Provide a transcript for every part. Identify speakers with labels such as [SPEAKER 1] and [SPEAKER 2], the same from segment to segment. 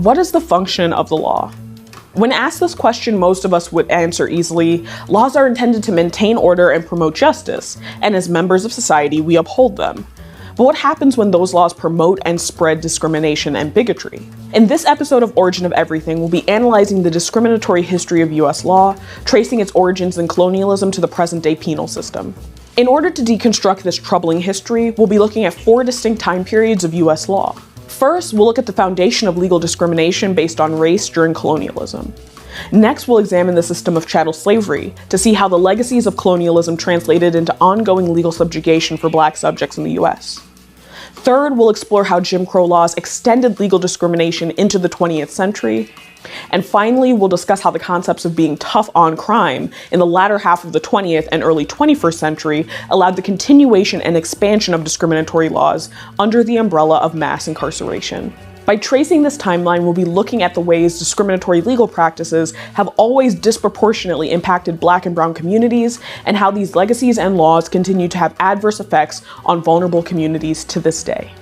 [SPEAKER 1] What is the function of the law? When asked this question, most of us would answer easily, laws are intended to maintain order and promote justice, and as members of society, we uphold them. But what happens when those laws promote and spread discrimination and bigotry? In this episode of Origin of Everything, we'll be analyzing the discriminatory history of US law, tracing its origins in colonialism to the present-day penal system. In order to deconstruct this troubling history, we'll be looking at 4 distinct time periods of US law. First, we'll look at the foundation of legal discrimination based on race during colonialism. Next, we'll examine the system of chattel slavery to see how the legacies of colonialism translated into ongoing legal subjugation for Black subjects in the US. Third, we'll explore how Jim Crow laws extended legal discrimination into the 20th century. And finally, we'll discuss how the concepts of being tough on crime in the latter half of the 20th and early 21st century allowed the continuation and expansion of discriminatory laws under the umbrella of mass incarceration. By tracing this timeline, we'll be looking at the ways discriminatory legal practices have always disproportionately impacted Black and Brown communities, and how these legacies and laws continue to have adverse effects on vulnerable communities to this day.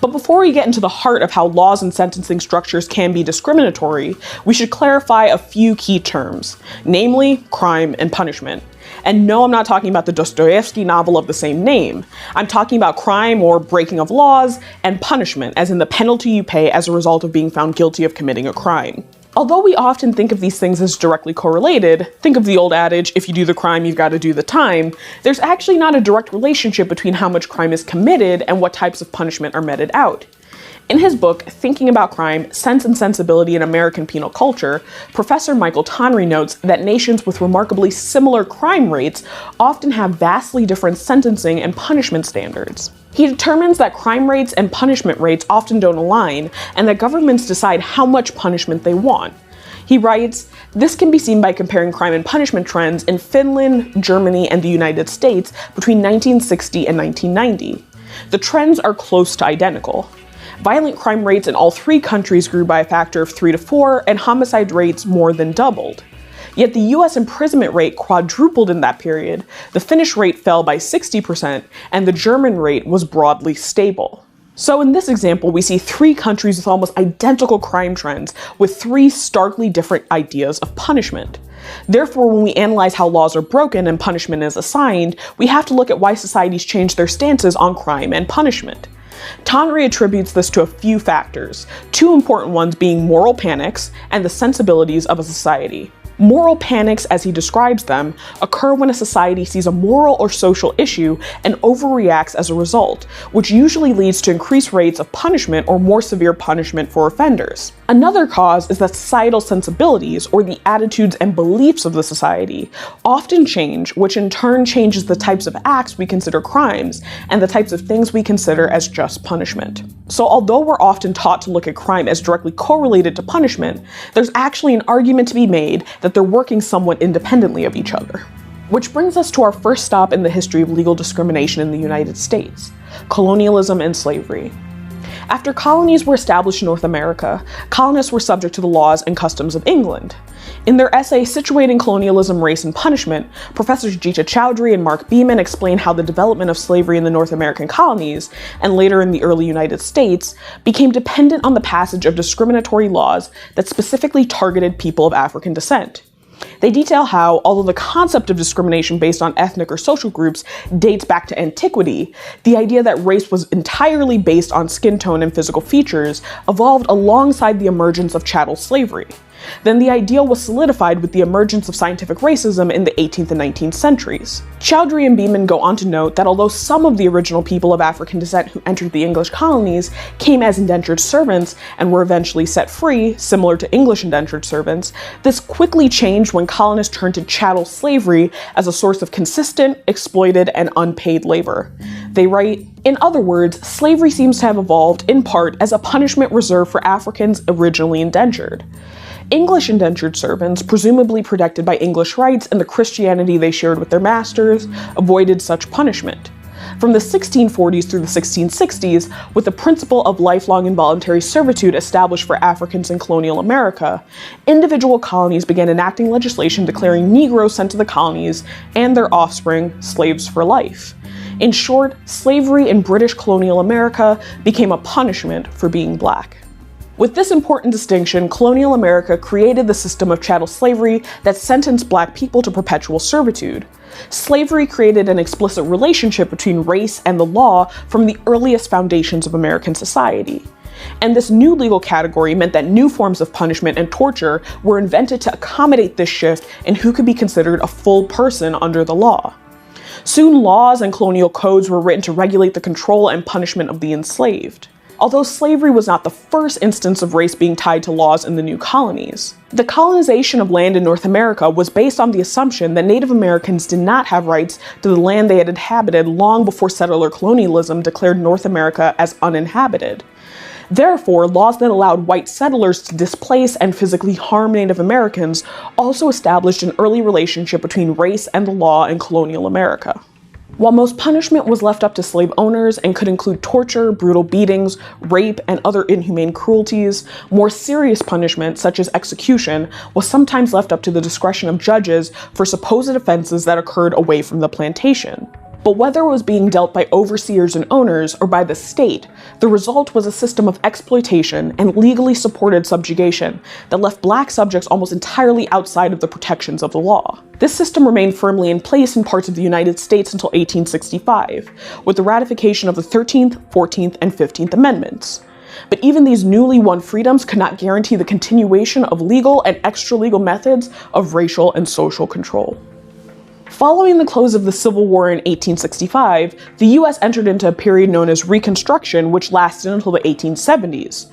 [SPEAKER 1] But before we get into the heart of how laws and sentencing structures can be discriminatory, we should clarify a few key terms, namely crime and punishment. And no, I'm not talking about the Dostoevsky novel of the same name. I'm talking about crime or breaking of laws and punishment, as in the penalty you pay as a result of being found guilty of committing a crime. Although we often think of these things as directly correlated, think of the old adage, if you do the crime, you've got to do the time, there's actually not a direct relationship between how much crime is committed and what types of punishment are meted out. In his book, Thinking About Crime, Sense and Sensibility in American Penal Culture, Professor Michael Tonry notes that nations with remarkably similar crime rates often have vastly different sentencing and punishment standards. He determines that crime rates and punishment rates often don't align, and that governments decide how much punishment they want. He writes, "This can be seen by comparing crime and punishment trends in Finland, Germany, and the United States between 1960 and 1990. The trends are close to identical. Violent crime rates in all 3 countries grew by a factor of 3 to 4, and homicide rates more than doubled. Yet the US imprisonment rate quadrupled in that period, the Finnish rate fell by 60%, and the German rate was broadly stable." So in this example, we see 3 countries with almost identical crime trends, with 3 starkly different ideas of punishment. Therefore, when we analyze how laws are broken and punishment is assigned, we have to look at why societies change their stances on crime and punishment. Tonry attributes this to a few factors, 2 important ones being moral panics and the sensibilities of a society. Moral panics, as he describes them, occur when a society sees a moral or social issue and overreacts as a result, which usually leads to increased rates of punishment or more severe punishment for offenders. Another cause is that societal sensibilities, or the attitudes and beliefs of the society, often change, which in turn changes the types of acts we consider crimes and the types of things we consider as just punishment. So although we're often taught to look at crime as directly correlated to punishment, there's actually an argument to be made that they're working somewhat independently of each other. Which brings us to our first stop in the history of legal discrimination in the United States: colonialism and slavery. After colonies were established in North America, colonists were subject to the laws and customs of England. In their essay Situating Colonialism, Race, and Punishment, Professors Jita Chowdhury and Mark Beeman explain how the development of slavery in the North American colonies, and later in the early United States, became dependent on the passage of discriminatory laws that specifically targeted people of African descent. They detail how, although the concept of discrimination based on ethnic or social groups dates back to antiquity, the idea that race was entirely based on skin tone and physical features evolved alongside the emergence of chattel slavery. Then the ideal was solidified with the emergence of scientific racism in the 18th and 19th centuries. Chowdhury and Beeman go on to note that although some of the original people of African descent who entered the English colonies came as indentured servants and were eventually set free, similar to English indentured servants, this quickly changed when colonists turned to chattel slavery as a source of consistent, exploited, and unpaid labor. They write, "In other words, slavery seems to have evolved in part as a punishment reserved for Africans originally indentured. English indentured servants, presumably protected by English rights and the Christianity they shared with their masters, avoided such punishment. From the 1640s through the 1660s, with the principle of lifelong involuntary servitude established for Africans in colonial America, individual colonies began enacting legislation declaring Negroes sent to the colonies and their offspring slaves for life. In short, slavery in British colonial America became a punishment for being black. With this important distinction, colonial America created the system of chattel slavery that sentenced black people to perpetual servitude. Slavery created an explicit relationship between race and the law from the earliest foundations of American society. And this new legal category meant that new forms of punishment and torture were invented to accommodate this shift in who could be considered a full person under the law. Soon, laws and colonial codes were written to regulate the control and punishment of the enslaved. Although slavery was not the first instance of race being tied to laws in the new colonies. The colonization of land in North America was based on the assumption that Native Americans did not have rights to the land they had inhabited long before settler colonialism declared North America as uninhabited. Therefore, laws that allowed white settlers to displace and physically harm Native Americans also established an early relationship between race and the law in colonial America. While most punishment was left up to slave owners and could include torture, brutal beatings, rape, and other inhumane cruelties, more serious punishment, such as execution, was sometimes left up to the discretion of judges for supposed offenses that occurred away from the plantation. But whether it was being dealt by overseers and owners or by the state, the result was a system of exploitation and legally supported subjugation that left black subjects almost entirely outside of the protections of the law. This system remained firmly in place in parts of the United States until 1865, with the ratification of the 13th, 14th, and 15th Amendments. But even these newly won freedoms could not guarantee the continuation of legal and extra-legal methods of racial and social control. Following the close of the Civil War in 1865, the US entered into a period known as Reconstruction, which lasted until the 1870s.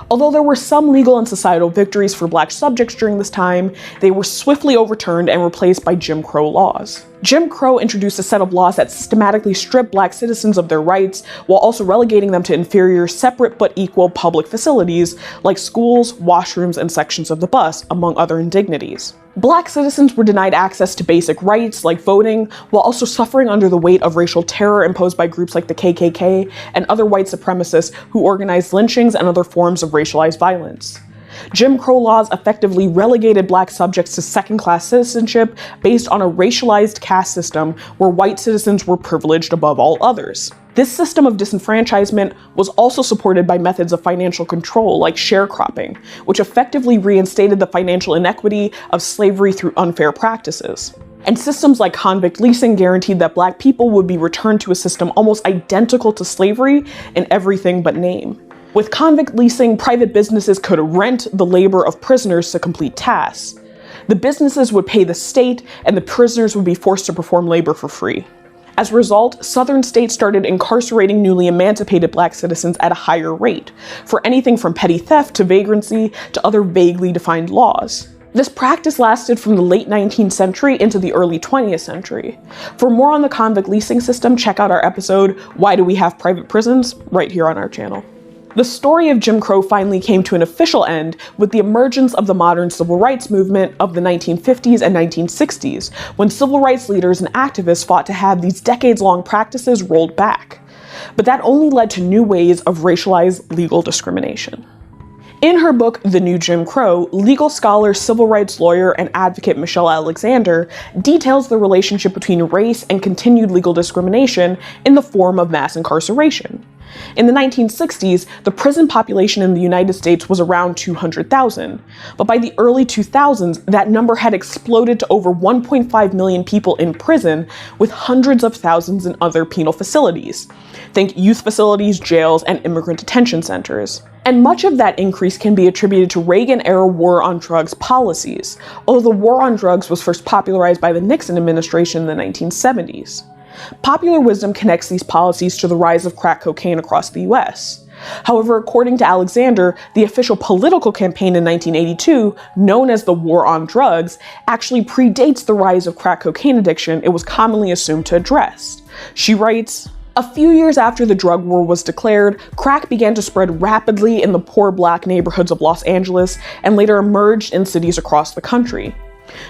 [SPEAKER 1] Although there were some legal and societal victories for black subjects during this time, they were swiftly overturned and replaced by Jim Crow laws. Jim Crow introduced a set of laws that systematically stripped black citizens of their rights while also relegating them to inferior, separate but equal public facilities like schools, washrooms, and sections of the bus, among other indignities. Black citizens were denied access to basic rights like voting, while also suffering under the weight of racial terror imposed by groups like the KKK and other white supremacists who organized lynchings and other forms of racialized violence. Jim Crow laws effectively relegated black subjects to second-class citizenship based on a racialized caste system where white citizens were privileged above all others. This system of disenfranchisement was also supported by methods of financial control like sharecropping, which effectively reinstated the financial inequity of slavery through unfair practices. And systems like convict leasing guaranteed that black people would be returned to a system almost identical to slavery in everything but name. With convict leasing, private businesses could rent the labor of prisoners to complete tasks. The businesses would pay the state, and the prisoners would be forced to perform labor for free. As a result, Southern states started incarcerating newly emancipated black citizens at a higher rate, for anything from petty theft to vagrancy to other vaguely defined laws. This practice lasted from the late 19th century into the early 20th century. For more on the convict leasing system, check out our episode, Why Do We Have Private Prisons?, right here on our channel. The story of Jim Crow finally came to an official end with the emergence of the modern civil rights movement of the 1950s and 1960s, when civil rights leaders and activists fought to have these decades-long practices rolled back. But that only led to new ways of racialized legal discrimination. In her book, The New Jim Crow, legal scholar, civil rights lawyer, and advocate Michelle Alexander details the relationship between race and continued legal discrimination in the form of mass incarceration. In the 1960s, the prison population in the United States was around 200,000, but by the early 2000s, that number had exploded to over 1.5 million people in prison, with hundreds of thousands in other penal facilities. Think youth facilities, jails, and immigrant detention centers. And much of that increase can be attributed to Reagan-era war on drugs policies, although the war on drugs was first popularized by the Nixon administration in the 1970s. Popular wisdom connects these policies to the rise of crack cocaine across the US. However, according to Alexander, the official political campaign in 1982, known as the War on Drugs, actually predates the rise of crack cocaine addiction it was commonly assumed to address. She writes, "A few years after the drug war was declared, crack began to spread rapidly in the poor black neighborhoods of Los Angeles and later emerged in cities across the country.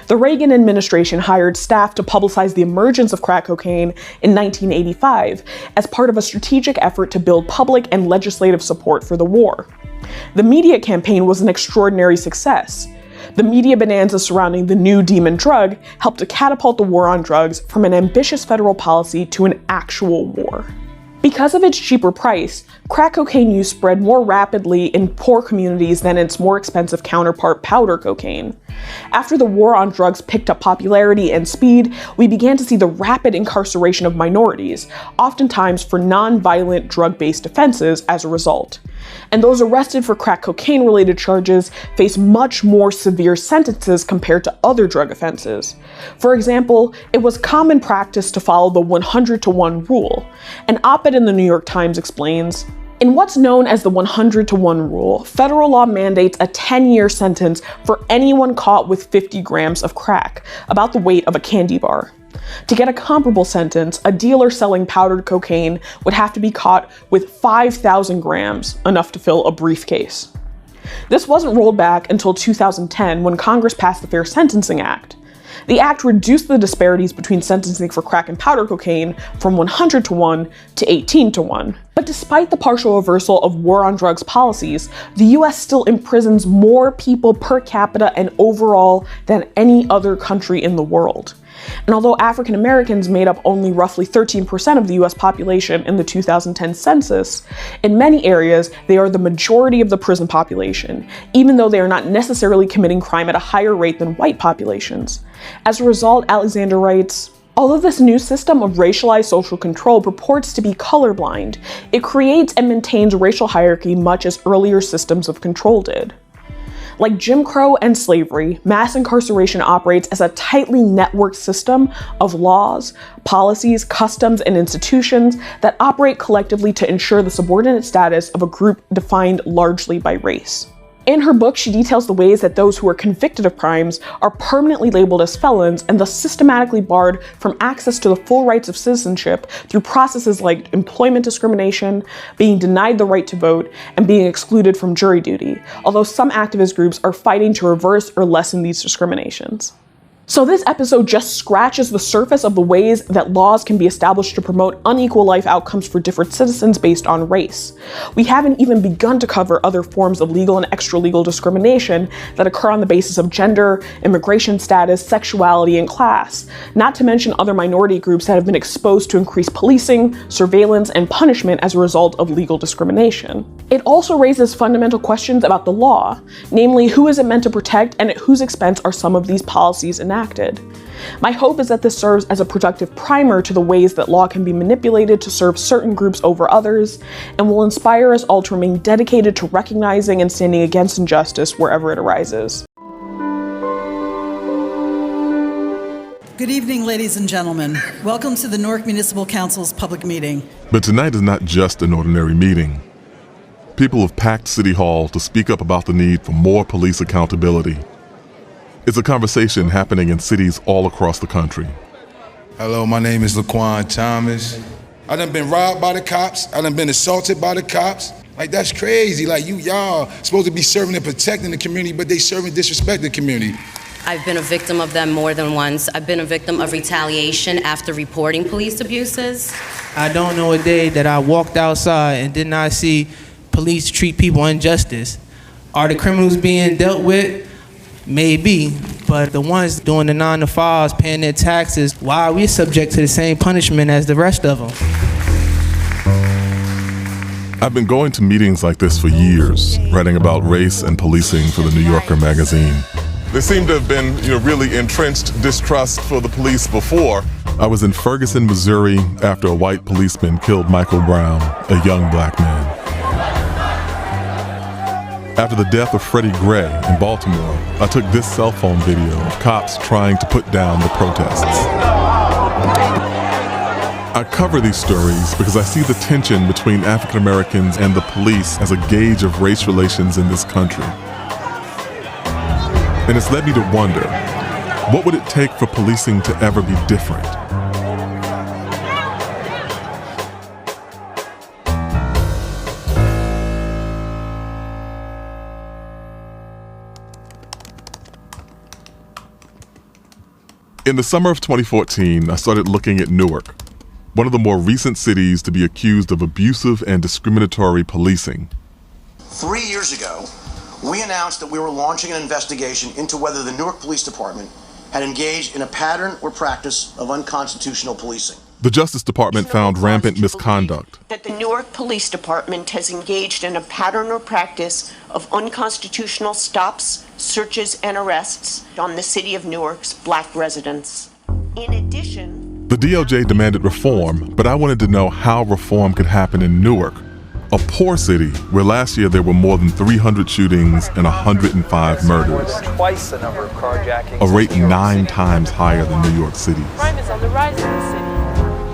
[SPEAKER 1] The Reagan administration hired staff to publicize the emergence of crack cocaine in 1985 as part of a strategic effort to build public and legislative support for the war. The media campaign was an extraordinary success. The media bonanza surrounding the new demon drug helped to catapult the war on drugs from an ambitious federal policy to an actual war. Because of its cheaper price, crack cocaine use spread more rapidly in poor communities than its more expensive counterpart, powder cocaine. After the war on drugs picked up popularity and speed, we began to see the rapid incarceration of minorities, oftentimes for non-violent drug-based offenses as a result. And those arrested for crack cocaine-related charges face much more severe sentences compared to other drug offenses. For example, it was common practice to follow the 100-to-1 rule. An op-ed in the New York Times explains, "In what's known as the 100-to-1 rule, federal law mandates a 10-year sentence for anyone caught with 50 grams of crack, about the weight of a candy bar. To get a comparable sentence, a dealer selling powdered cocaine would have to be caught with 5,000 grams, enough to fill a briefcase." This wasn't rolled back until 2010 when Congress passed the Fair Sentencing Act. The act reduced the disparities between sentencing for crack and powder cocaine from 100-to-1 to 18-to-1. But despite the partial reversal of war on drugs policies, the US still imprisons more people per capita and overall than any other country in the world. And although African Americans made up only roughly 13% of the US population in the 2010 census, in many areas they are the majority of the prison population, even though they are not necessarily committing crime at a higher rate than white populations. As a result, Alexander writes, "Although this new system of racialized social control purports to be colorblind, it creates and maintains racial hierarchy much as earlier systems of control did. Like Jim Crow and slavery, mass incarceration operates as a tightly networked system of laws, policies, customs, and institutions that operate collectively to ensure the subordinate status of a group defined largely by race." In her book, she details the ways that those who are convicted of crimes are permanently labeled as felons and thus systematically barred from access to the full rights of citizenship through processes like employment discrimination, being denied the right to vote, and being excluded from jury duty, although some activist groups are fighting to reverse or lessen these discriminations. So this episode just scratches the surface of the ways that laws can be established to promote unequal life outcomes for different citizens based on race. We haven't even begun to cover other forms of legal and extra-legal discrimination that occur on the basis of gender, immigration status, sexuality, and class, not to mention other minority groups that have been exposed to increased policing, surveillance, and punishment as a result of legal discrimination. It also raises fundamental questions about the law, namely who is it meant to protect and at whose expense are some of these policies enacted. My hope is that this serves as a productive primer to the ways that law can be manipulated to serve certain groups over others, and will inspire us all to remain dedicated to recognizing and standing against injustice wherever it arises.
[SPEAKER 2] Good evening, ladies and gentlemen. Welcome to the Newark Municipal Council's public meeting.
[SPEAKER 3] But tonight is not just an ordinary meeting. People have packed City Hall to speak up about the need for more police accountability. It's a conversation happening in cities all across the country.
[SPEAKER 4] Hello, my name is Laquan Thomas. I done been robbed by the cops. I done been assaulted by the cops. Like, that's crazy. Like, y'all supposed to be serving and protecting the community, but they serve and disrespect the community.
[SPEAKER 5] I've been a victim of them more than once. I've been a victim of retaliation after reporting police abuses.
[SPEAKER 6] I don't know a day that I walked outside and did not see police treat people injustice. Are the criminals being dealt with? Maybe, but the ones doing the 9 to 5s, paying their taxes, why are we subject to the same punishment as the rest of them?
[SPEAKER 3] I've been going to meetings like this for years, writing about race and policing for the New Yorker magazine. There seemed to have been, really entrenched distrust for the police before. I was in Ferguson, Missouri, after a white policeman killed Michael Brown, a young black man. After the death of Freddie Gray in Baltimore, I took this cell phone video of cops trying to put down the protests. I cover these stories because I see the tension between African Americans and the police as a gauge of race relations in this country. And it's led me to wonder, what would it take for policing to ever be different? In the summer of 2014, I started looking at Newark, one of the more recent cities to be accused of abusive and discriminatory policing.
[SPEAKER 7] 3 years ago, we announced that we were launching an investigation into whether the Newark Police Department had engaged in a pattern or practice of unconstitutional policing.
[SPEAKER 3] The Justice Department found rampant misconduct.
[SPEAKER 8] That the Newark Police Department has engaged in a pattern or practice of unconstitutional stops, searches, and arrests on the city of Newark's black residents. In addition,
[SPEAKER 3] The DOJ demanded reform, but I wanted to know how reform could happen in Newark, a poor city where last year there were more than 300 shootings and 105 murders.
[SPEAKER 9] Twice the number of carjackings.
[SPEAKER 3] A rate 9 times higher than New York City's.
[SPEAKER 9] Crime is on the rise in the city.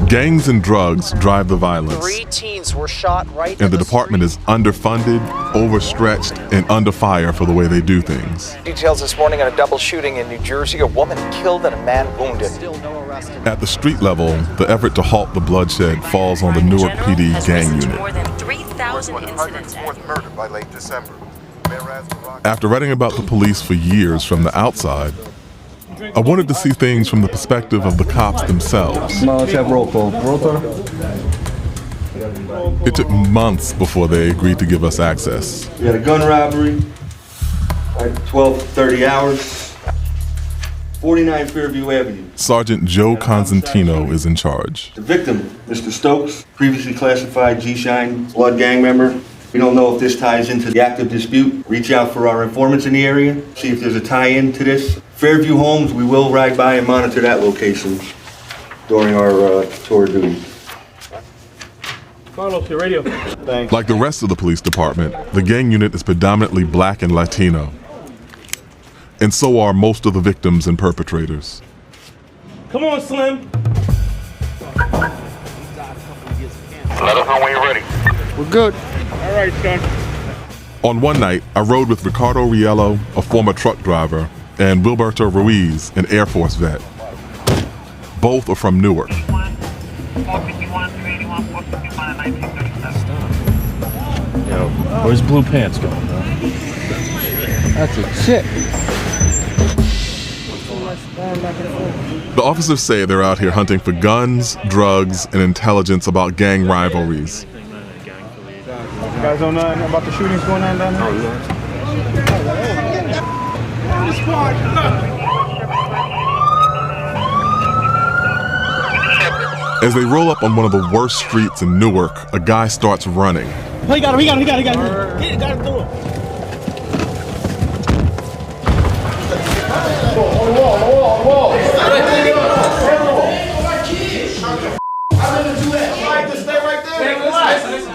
[SPEAKER 3] Gangs and drugs drive the violence.
[SPEAKER 9] 3 teens were shot right
[SPEAKER 3] And the department is underfunded, overstretched, and under fire for the way they do things.
[SPEAKER 9] Details this morning on a double shooting in New Jersey. A woman killed and a man wounded. Still no arrest.
[SPEAKER 3] At the street level, the effort to halt the bloodshed falls on the Newark PD gang unit.
[SPEAKER 10] More than 3,000 incidents.
[SPEAKER 11] Murder by late December.
[SPEAKER 3] After writing about the police for years from the outside, I wanted to see things from the perspective of the cops themselves.
[SPEAKER 12] Let's have roll call. Roll call.
[SPEAKER 3] It took months before they agreed to give us access.
[SPEAKER 12] We had a gun robbery at 12:30 hours, 49 Fairview Avenue.
[SPEAKER 3] Sergeant Joe Constantino is in charge.
[SPEAKER 12] The victim, Mr. Stokes, previously classified G-Shine blood gang member. We don't know if this ties into the active dispute. Reach out for our informants in the area, see if there's a tie-in to this. Fairview Homes, we will ride by and monitor that location during our tour duty.
[SPEAKER 13] Carlos, your radio.
[SPEAKER 12] Thanks.
[SPEAKER 3] Like the rest of the police department, the gang unit is predominantly black and Latino. And so are most of the victims and perpetrators.
[SPEAKER 13] Come on, Slim.
[SPEAKER 11] Let us know when you're ready.
[SPEAKER 12] We're good.
[SPEAKER 13] All right, son.
[SPEAKER 3] On one night, I rode with Ricardo Riello, a former truck driver, and Wilberto Ruiz, an Air Force vet. Both are from Newark.
[SPEAKER 13] Yo, where's Blue Pants going, bro?
[SPEAKER 12] That's a chick.
[SPEAKER 3] The officers say they're out here hunting for guns, drugs, and intelligence about gang rivalries.
[SPEAKER 13] You guys don't know anything about the shootings going on down here?
[SPEAKER 3] As they roll up on one of the worst streets in Newark, a guy starts running.
[SPEAKER 13] He got it. Get it, got it through him.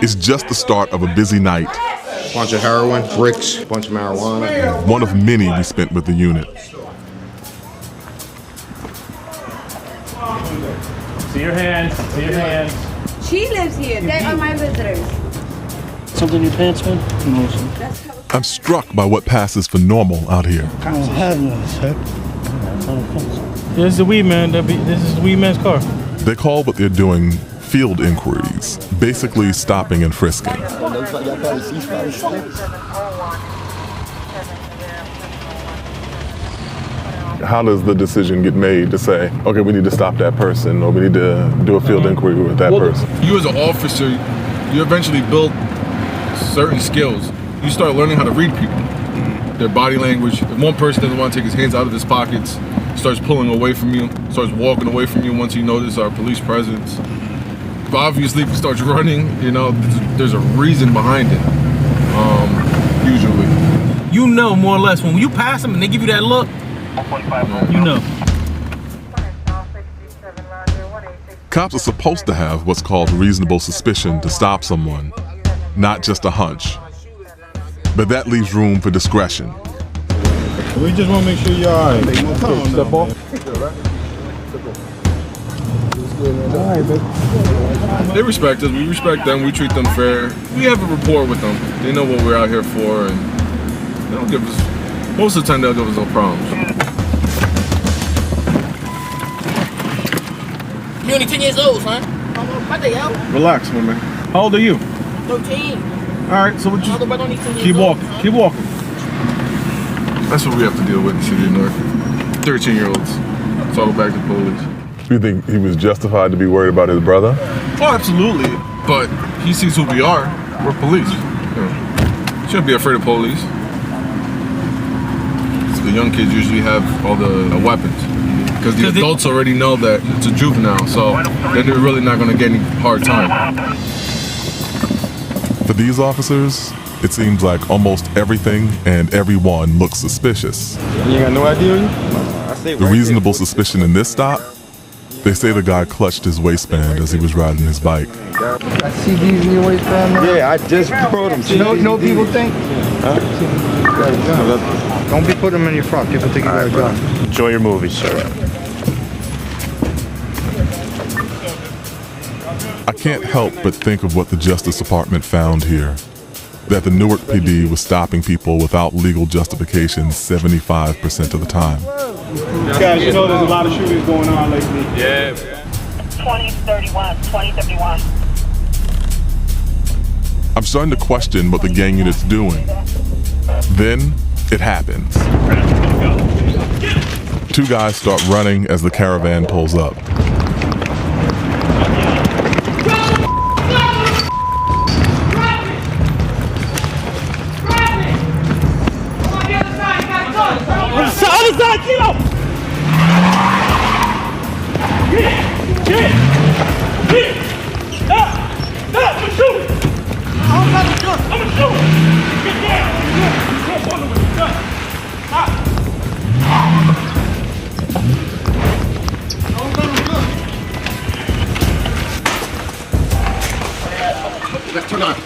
[SPEAKER 3] It's just the start of a busy night.
[SPEAKER 14] Bunch of heroin, bricks, bunch of marijuana.
[SPEAKER 3] One of many we spent with the unit.
[SPEAKER 13] See your hands.
[SPEAKER 10] She lives here. They are my visitors.
[SPEAKER 13] Something in your pants, man? No, sir.
[SPEAKER 3] I'm struck by what passes for normal out here.
[SPEAKER 13] I don't have none, sir. This is the weed man. This is the weed man's car.
[SPEAKER 3] They call what they're doing field inquiries, basically stopping and frisking. How does the decision get made to say, okay, we need to stop that person, or we need to do a field inquiry with that person?
[SPEAKER 15] You as an officer, you eventually build certain skills. You start learning how to read people, their body language. If one person doesn't want to take his hands out of his pockets, starts pulling away from you, starts walking away from you once you notice our police presence. If obviously if he starts running, you know, there's a reason behind it, usually.
[SPEAKER 13] You know more or less when you pass them and they give you that look, you know.
[SPEAKER 3] Cops are supposed to have what's called reasonable suspicion to stop someone, not just a hunch. But that leaves room for discretion.
[SPEAKER 13] We just want to make sure you're all right. Step off.
[SPEAKER 15] They respect us, we respect them, we treat them fair. We have a rapport with them. They know what we're out here for, and they don't give us, most of the time they'll give us no problems.
[SPEAKER 16] You only 10 years old, son. What the hell?
[SPEAKER 15] Relax, my man.
[SPEAKER 13] How old are you?
[SPEAKER 16] 13.
[SPEAKER 13] All right, so keep walking.
[SPEAKER 15] That's what we have to deal with in the city of Newark. 13-year-olds. So I'll go back to police.
[SPEAKER 3] You think he was justified to be worried about his brother?
[SPEAKER 15] Oh, absolutely. But he sees who we are. We're police. You know, shouldn't be afraid of police. the young kids usually have all the weapons. Because the adults already know that it's a juvenile, so they're really not going to get any hard time.
[SPEAKER 3] For these officers, it seems like almost everything and everyone looks suspicious.
[SPEAKER 17] You got no idea?
[SPEAKER 3] The reasonable suspicion in this stop, they say the guy clutched his waistband as he was riding his bike.
[SPEAKER 17] I see these in your waistband. Yeah, I just brought them. You know what people think? Huh? Don't be putting them in your front. People think you got a gun.
[SPEAKER 18] Enjoy your movie, sir.
[SPEAKER 3] I can't help but think of what the Justice Department found here. That the Newark PD was stopping people without legal justification 75% of the time.
[SPEAKER 13] Guys, you know there's a lot of shootings going on lately.
[SPEAKER 18] Yeah.
[SPEAKER 19] 2031.
[SPEAKER 3] I'm starting to question what the gang unit's doing. Then it happens. Two guys start running as the caravan pulls up.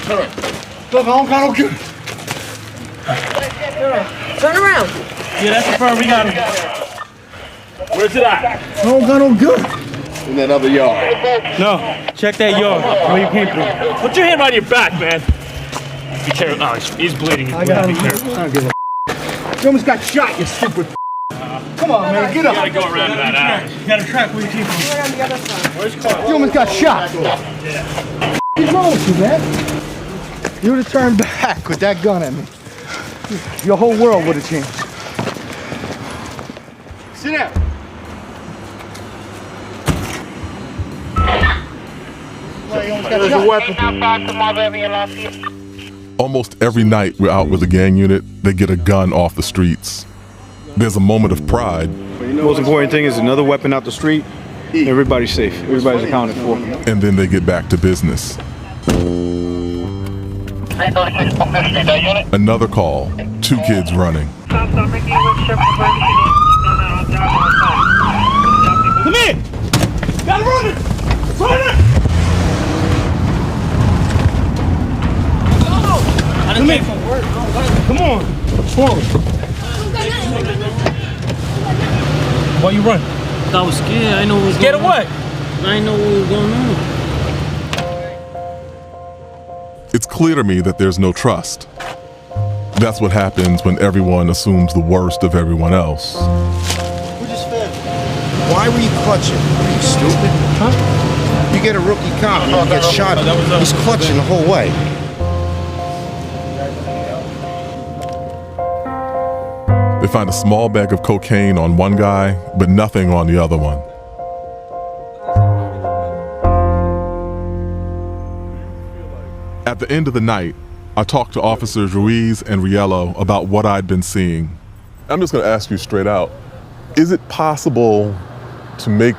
[SPEAKER 17] Turn Look, I don't got no gun.
[SPEAKER 16] Turn around.
[SPEAKER 13] Yeah, that's the firm. We got him. Where's it at?
[SPEAKER 17] I don't got no gun. In that other yard.
[SPEAKER 13] No, check that yard where you came through. Put your hand on your back, man. Be careful. Oh, he's bleeding.
[SPEAKER 17] I got him. I don't give a You almost got shot, you stupid. Come on, man, get up.
[SPEAKER 13] You gotta go around that alley. You gotta track where you came from.
[SPEAKER 16] Right on the other side.
[SPEAKER 13] Where's Carl?
[SPEAKER 17] You almost got shot.
[SPEAKER 13] Yeah.
[SPEAKER 17] What's wrong with you, man? You would have turned back with that gun at me. Your whole world would have changed. Sit down.
[SPEAKER 3] There's a weapon. Almost every night we're out with a gang unit, they get a gun off the streets. There's a moment of pride.
[SPEAKER 20] The most important thing is another weapon out the street. Everybody's safe. Everybody's accounted for.
[SPEAKER 3] And then they get back to business. Another call, 2 kids running.
[SPEAKER 13] Come here! Gotta run it! Run it! I done came from work. Come on. Forward. Why you run?
[SPEAKER 21] I was scared. I know what was
[SPEAKER 13] Scared
[SPEAKER 21] going
[SPEAKER 13] of what?
[SPEAKER 21] on. I didn't know what was going on.
[SPEAKER 3] It's clear to me that there's no trust. That's what happens when everyone assumes the worst of everyone else.
[SPEAKER 14] Why were you clutching? Are you stupid? Huh? You get a rookie cop and he gets shot. He's clutching the whole way.
[SPEAKER 3] They find a small bag of cocaine on one guy, but nothing on the other one. At the end of the night, I talked to Officers Ruiz and Riello about what I'd been seeing. I'm just going to ask you straight out, is it possible to make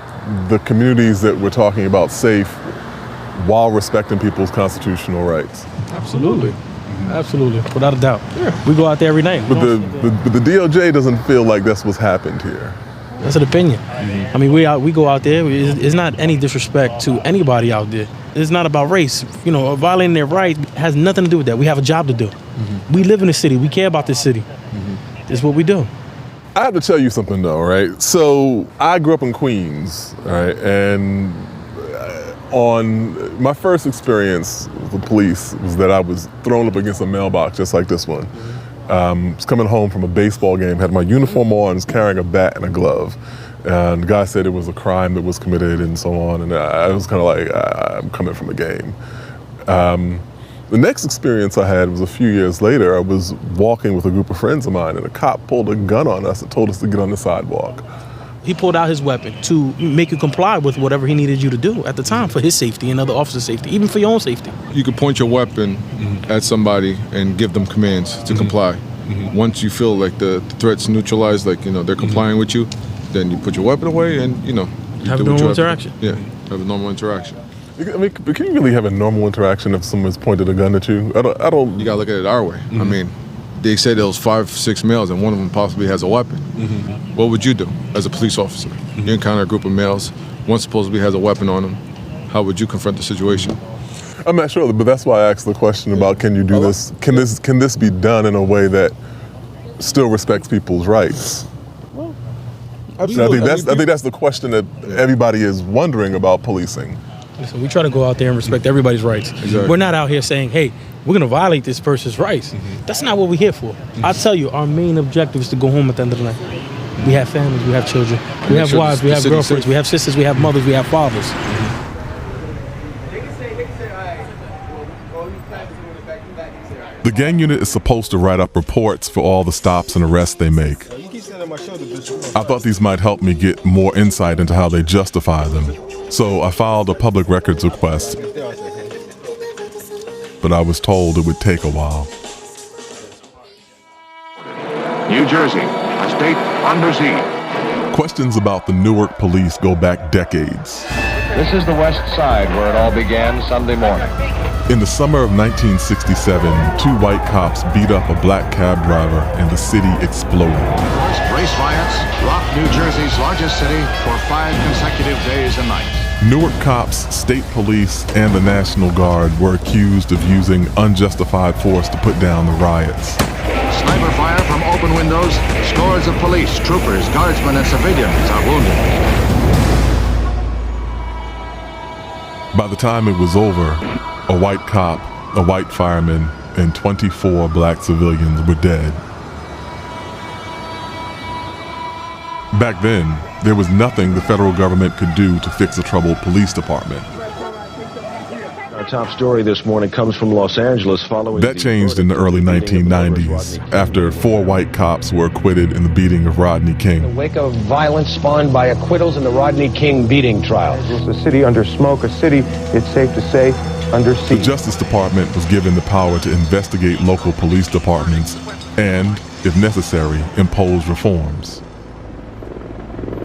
[SPEAKER 3] the communities that we're talking about safe while respecting people's constitutional rights?
[SPEAKER 13] Absolutely. Absolutely, without a doubt. Yeah. We go out there every night.
[SPEAKER 3] But the DOJ doesn't feel like that's what's happened here.
[SPEAKER 13] That's an opinion. I mean, we go out there. It's not any disrespect to anybody out there. It's not about race. You know, violating their rights has nothing to do with that. We have a job to do. Mm-hmm. We live in the city. We care about this city. Mm-hmm. It's what we do.
[SPEAKER 3] I have to tell you something though, right? So I grew up in Queens, right? And on my first experience with the police was that I was thrown up against a mailbox just like this one. I was coming home from a baseball game, had my uniform on, was carrying a bat and a glove. And the guy said it was a crime that was committed and so on. And I was kind of like, I'm coming from a game. The next experience I had was a few years later. I was walking with a group of friends of mine and a cop pulled a gun on us and told us to get on the sidewalk.
[SPEAKER 13] He pulled out his weapon to make you comply with whatever he needed you to do at the time for his safety and other officers' safety, even for your own safety.
[SPEAKER 15] You could point your weapon at somebody and give them commands to comply. Once you feel like the threat's neutralized, like, they're complying with you, then you put your weapon away and, you
[SPEAKER 13] have a
[SPEAKER 15] do what
[SPEAKER 13] normal
[SPEAKER 15] you have to do.
[SPEAKER 13] interaction.
[SPEAKER 15] Yeah, have a normal interaction.
[SPEAKER 3] I mean, but can you really have a normal interaction if someone's pointed a gun at you? I don't.
[SPEAKER 15] You gotta look at it our way. I mean, they said there was 5-6 males and one of them possibly has a weapon. What would you do as a police officer? You encounter a group of males, one supposedly has a weapon on them. How would you confront the situation?
[SPEAKER 3] I'm not sure, but that's why I asked the question about can you do this? Can this be done in a way that still respects people's rights? I think that's the question that everybody is wondering about policing.
[SPEAKER 13] So we try to go out there and respect everybody's rights.
[SPEAKER 3] Exactly.
[SPEAKER 13] We're not out here saying, hey, we're going to violate this person's rights. That's not what we're here for. I tell you, our main objective is to go home at the end of the night. We have families, we have children, we have wives, we have girlfriends, we have sisters, we have mothers, we have fathers.
[SPEAKER 3] The gang unit is supposed to write up reports for all the stops and arrests they make. I thought these might help me get more insight into how they justify them. So I filed a public records request, but I was told it would take a while.
[SPEAKER 11] New Jersey, a state under siege.
[SPEAKER 3] Questions about the Newark police go back decades.
[SPEAKER 18] This is the west side where it all began Sunday morning.
[SPEAKER 3] In the summer of 1967, 2 white cops beat up a black cab driver and the city exploded.
[SPEAKER 11] Race riots rocked New Jersey's largest city for 5 consecutive days and nights.
[SPEAKER 3] Newark cops, state police, and the National Guard were accused of using unjustified force to put down the riots.
[SPEAKER 11] Sniper fire from open windows. Scores of police, troopers, guardsmen, and civilians are wounded.
[SPEAKER 3] By the time it was over, a white cop, a white fireman, and 24 black civilians were dead. Back then, there was nothing the federal government could do to fix a troubled police department.
[SPEAKER 18] Our top story this morning comes from Los Angeles following...
[SPEAKER 3] That changed in the early 1990s, after 4 white cops were acquitted in the beating of Rodney King.
[SPEAKER 18] In the wake of violence spawned by acquittals in the Rodney King beating trial.
[SPEAKER 17] A city under smoke, a city, it's safe to say, under siege.
[SPEAKER 3] The Justice Department was given the power to investigate local police departments and, if necessary, impose reforms.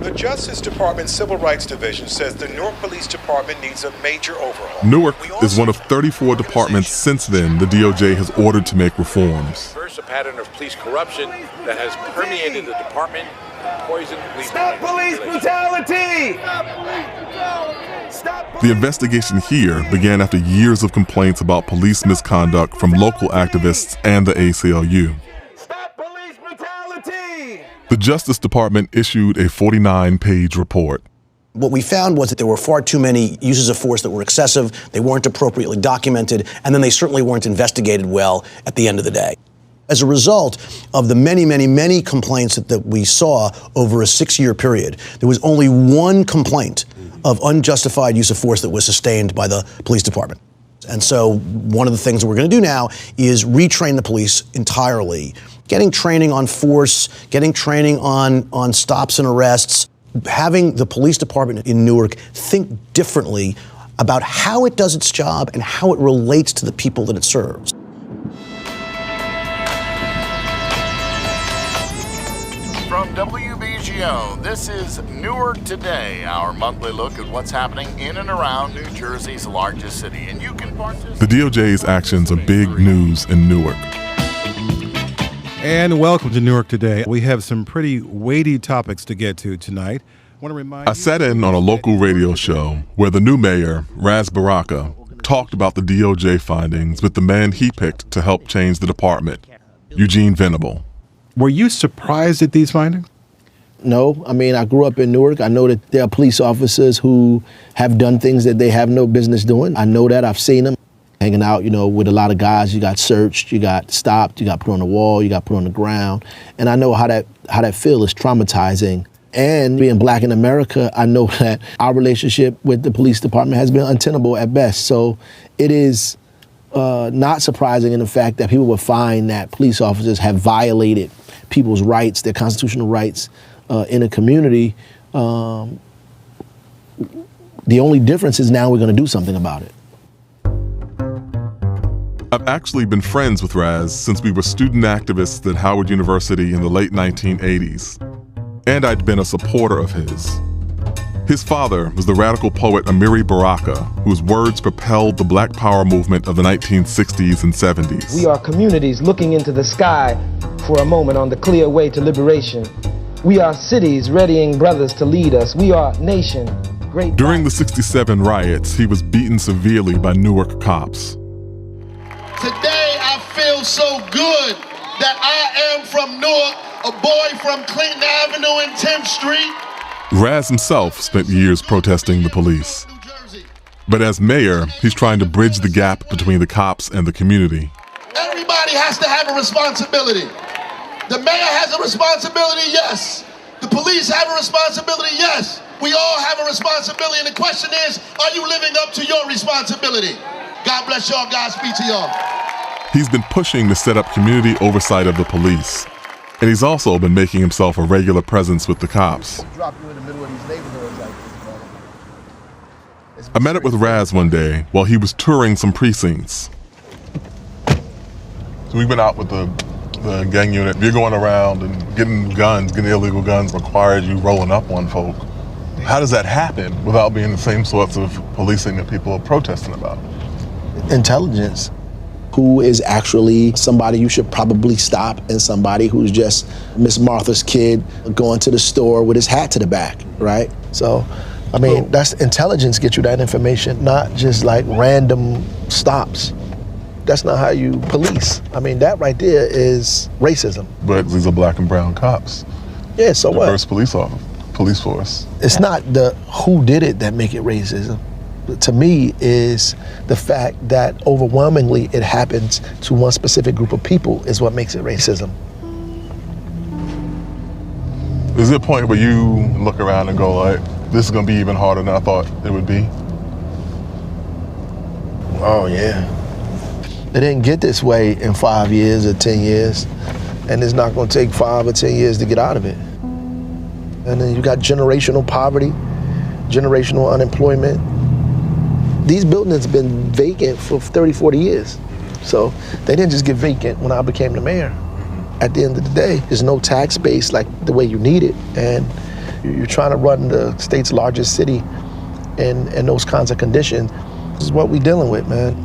[SPEAKER 19] The Justice Department Civil Rights Division says the Newark Police Department needs a major overhaul.
[SPEAKER 3] Newark is one of 34 departments since then the DOJ has ordered to make reforms.
[SPEAKER 22] First, a pattern of police corruption that has permeated the department and poisoned police.
[SPEAKER 23] Stop police brutality!
[SPEAKER 3] The investigation here began after years of complaints about police misconduct from local activists and the ACLU. The Justice Department issued a 49-page report.
[SPEAKER 7] What we found was that there were far too many uses of force that were excessive, they weren't appropriately documented, and then they certainly weren't investigated well at the end of the day. As a result of the many, many, many complaints that we saw over a 6-year period, there was only 1 complaint of unjustified use of force that was sustained by the police department. And so one of the things that we're going to do now is retrain the police entirely, getting training on force, getting training on stops and arrests, having the police department in Newark think differently about how it does its job and how it relates to the people that it serves.
[SPEAKER 11] From WBGO, this is Newark Today, our monthly look at what's happening in and around New Jersey's largest city. And you can participate.
[SPEAKER 3] The DOJ's actions are big news in Newark.
[SPEAKER 24] And welcome to Newark Today. We have some pretty weighty topics to get to tonight.
[SPEAKER 3] I sat in on a local radio show where the new mayor, Ras Baraka, talked about the DOJ findings with the man he picked to help change the department, Eugene Venable.
[SPEAKER 24] Were you surprised at these findings?
[SPEAKER 25] No. I mean, I grew up in Newark. I know that there are police officers who have done things that they have no business doing. I know that. I've seen them. Hanging out, with a lot of guys. You got searched, you got stopped, you got put on the wall, you got put on the ground. And I know how that feel is traumatizing. And being black in America, I know that our relationship with the police department has been untenable at best. So it is not surprising in the fact that people would find that police officers have violated people's rights, their constitutional rights in a community. The only difference is now we're going to do something about it.
[SPEAKER 3] I've actually been friends with Raz since we were student activists at Howard University in the late 1980s, and I'd been a supporter of his. His father was the radical poet Amiri Baraka, whose words propelled the Black Power movement of the 1960s and 70s.
[SPEAKER 1] We are communities looking into the sky for a moment on the clear way to liberation. We are cities readying brothers to lead us. We are nation. Great.
[SPEAKER 3] During the 67 riots, he was beaten severely by Newark cops.
[SPEAKER 2] Today I feel so good that I am from Newark, a boy from Clinton Avenue and 10th Street.
[SPEAKER 3] Raz himself spent years protesting the police. But as mayor, he's trying to bridge the gap between the cops and the community.
[SPEAKER 2] Everybody has to have a responsibility. The mayor has a responsibility, yes. The police have a responsibility, yes. We all have a responsibility, and the question is, are you living up to your responsibility? God bless y'all, Godspeed to y'all.
[SPEAKER 3] He's been pushing to set up community oversight of the police, and he's also been making himself a regular presence with the cops. I met up with Raz one day while he was touring some precincts. So we went out with the gang unit. You're going around and getting illegal guns requires you rolling up on folk. How does that happen without being the same sorts of policing that people are protesting about?
[SPEAKER 25] Intelligence. Who is actually somebody you should probably stop and somebody who's just Miss Martha's kid going to the store with his hat to the back, right? So, I mean, that's intelligence gets you that information, not just like random stops. That's not how you police. I mean, that right there is racism.
[SPEAKER 3] But these are black and brown cops.
[SPEAKER 25] Yeah, so what?
[SPEAKER 3] Diverse police force.
[SPEAKER 25] It's not the who did it that make it racism. To me, is the fact that overwhelmingly it happens to one specific group of people is what makes it racism.
[SPEAKER 3] Is there a point where you look around and go like, this is gonna be even harder than I thought it would be?
[SPEAKER 25] Oh yeah. It didn't get this way in 5 years or 10 years, and it's not gonna take 5 or 10 years to get out of it. And then you got generational poverty, generational unemployment. These buildings have been vacant for 30, 40 years. So they didn't just get vacant when I became the mayor. At the end of the day, there's no tax base like the way you need it. And you're trying to run the state's largest city in those kinds of conditions. This is what we're dealing with, man.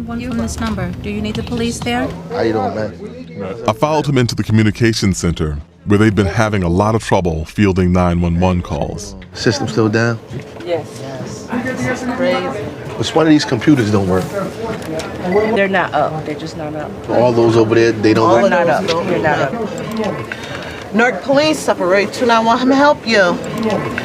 [SPEAKER 4] From this number. Do you need the police there?
[SPEAKER 25] How you doing, man?
[SPEAKER 3] I followed him into the communications center, where they'd been having a lot of trouble fielding 911 calls.
[SPEAKER 25] System still down?
[SPEAKER 5] Yes. It's crazy.
[SPEAKER 25] Which one of these computers don't work?
[SPEAKER 5] They're not up. They're just not up.
[SPEAKER 25] All those over there, they don't work?
[SPEAKER 5] All not up. They're not up. Newark Police, separate 291. Let me help you.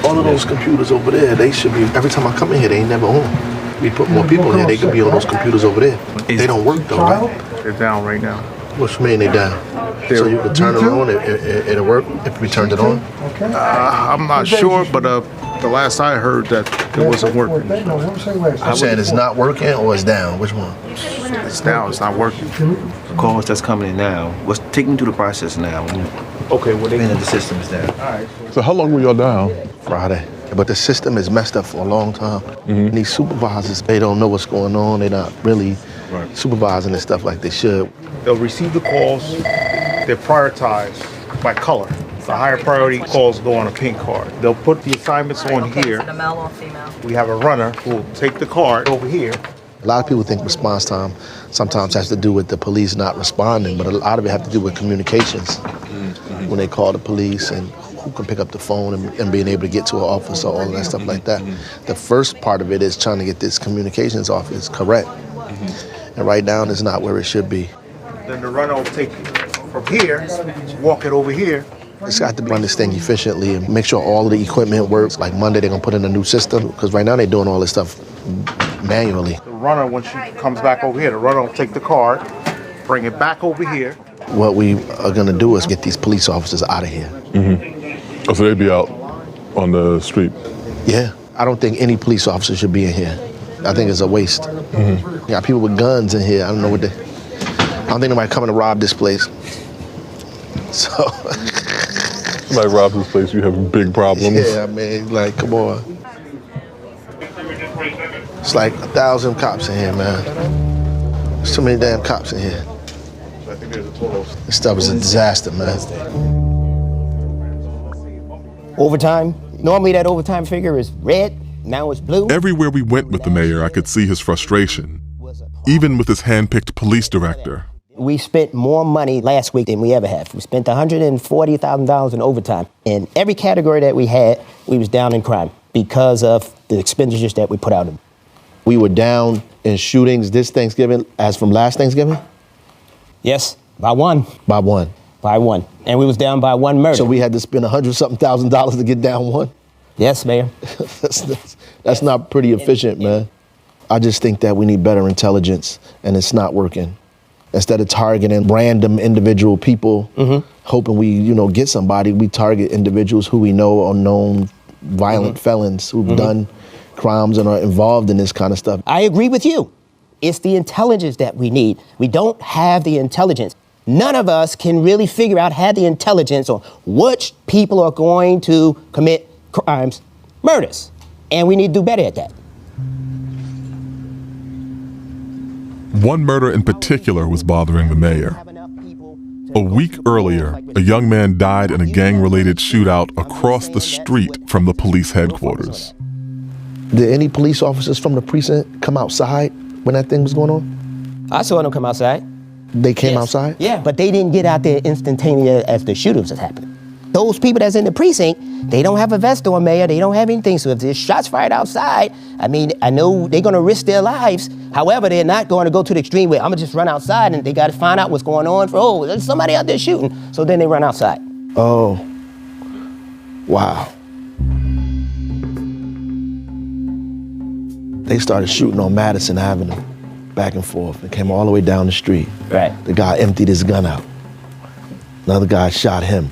[SPEAKER 25] All of those computers over there, they should be, every time I come in here, they ain't never on. We put more people here, they could be on those computers over there. They don't work though, right?
[SPEAKER 20] They're down right now.
[SPEAKER 25] What you mean they down? So you could turn it on, it'll work if we turned it on?
[SPEAKER 20] I'm not sure, but the last I heard that it wasn't working.
[SPEAKER 25] I'm saying it's not working or it's down? Which one?
[SPEAKER 20] It's down, it's not working.
[SPEAKER 6] Calls that's coming in now. Take me through the process now.
[SPEAKER 20] Okay, well,
[SPEAKER 6] the system is down.
[SPEAKER 20] All right.
[SPEAKER 3] So how long were y'all down?
[SPEAKER 25] Friday. But the system is messed up for a long time. And these supervisors, they don't know what's going on. They're not really supervising this stuff like they should.
[SPEAKER 20] They'll receive the calls. They're prioritized by color. The higher priority calls go on a pink card. They'll put the assignments on here.
[SPEAKER 5] The male or female?
[SPEAKER 20] We have a runner who will take the card over here.
[SPEAKER 25] A lot of people think response time sometimes has to do with the police not responding, but a lot of it has to do with communications. When they call the police and who can pick up the phone and being able to get to an officer, all of that stuff like that. The first part of it is trying to get this communications office correct. And right now, it's not where it should be.
[SPEAKER 20] Then the runner will take it from here, walk it over here.
[SPEAKER 25] It's got to run this thing efficiently and make sure all of the equipment works. Like Monday, they're gonna put in a new system, because right now they're doing all this stuff manually.
[SPEAKER 20] The runner, when she comes back over here, the runner will take the card, bring it back over here.
[SPEAKER 25] What we are gonna do is get these police officers out of here.
[SPEAKER 3] Oh, so they'd be out on the street?
[SPEAKER 25] Yeah, I don't think any police officer should be in here. I think it's a waste. You got people with guns in here. I don't know what I don't think nobody coming to rob this place. So.
[SPEAKER 3] Somebody robbed this place, you have big problems.
[SPEAKER 25] Yeah, I mean, like, come on. It's like 1,000 cops in here, man. There's too many damn cops in here.
[SPEAKER 15] I think there's a total.
[SPEAKER 25] This stuff is a disaster, man.
[SPEAKER 8] Overtime. Normally that overtime figure is red, now it's blue.
[SPEAKER 3] Everywhere we went with the mayor, I could see his frustration, even with his hand-picked police director.
[SPEAKER 8] We spent more money last week than we ever have. We spent $140,000 in overtime. In every category that we had, we was down in crime because of the expenditures that we put out.
[SPEAKER 25] We were down in shootings this Thanksgiving as from last Thanksgiving?
[SPEAKER 8] Yes, by one.
[SPEAKER 25] By one.
[SPEAKER 8] By one. And we was down by one murder.
[SPEAKER 25] So we had to spend $100-something thousand to get down one?
[SPEAKER 8] Yes, Mayor.
[SPEAKER 25] that's not pretty efficient, man. I just think that we need better intelligence, and it's not working. Instead of targeting random individual people, hoping we, get somebody, we target individuals who we know are known violent felons who've done crimes and are involved in this kind of stuff.
[SPEAKER 8] I agree with you. It's the intelligence that we need. We don't have the intelligence. None of us can really figure out, have the intelligence on which people are going to commit crimes, murders. And we need to do better at that.
[SPEAKER 3] One murder in particular was bothering the mayor. A week earlier, a young man died in a gang-related shootout across the street from the police headquarters.
[SPEAKER 25] Did any police officers from the precinct come outside when that thing was going on?
[SPEAKER 8] I saw them come outside.
[SPEAKER 25] They came outside?
[SPEAKER 8] Yeah, but they didn't get out there instantaneous as the shootings was happening. Those people that's in the precinct, they don't have a vest on, Mayor. They don't have anything. So if there's shots fired outside, I know they're going to risk their lives. However, they're not going to go to the extreme where I'm going to just run outside and they got to find out what's going on. There's somebody out there shooting. So then they run outside.
[SPEAKER 25] Oh, wow. They started shooting on Madison Avenue, back and forth, and came all the way down the street.
[SPEAKER 8] Right.
[SPEAKER 25] The guy emptied his gun out. Another guy shot him.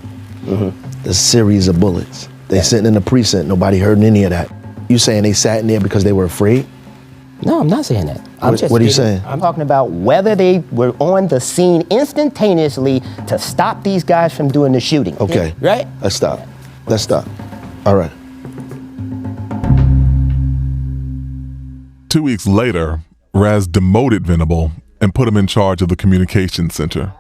[SPEAKER 25] A series of bullets. They sitting in the precinct, nobody heard any of that. You saying they sat in there because they were afraid?
[SPEAKER 8] No, I'm not saying that.
[SPEAKER 25] What are you saying?
[SPEAKER 8] I'm talking about whether they were on the scene instantaneously to stop these guys from doing the shooting.
[SPEAKER 25] Okay.
[SPEAKER 8] Right?
[SPEAKER 25] Let's stop. All right.
[SPEAKER 3] 2 weeks later, Raz demoted Venable and put him in charge of the communications center.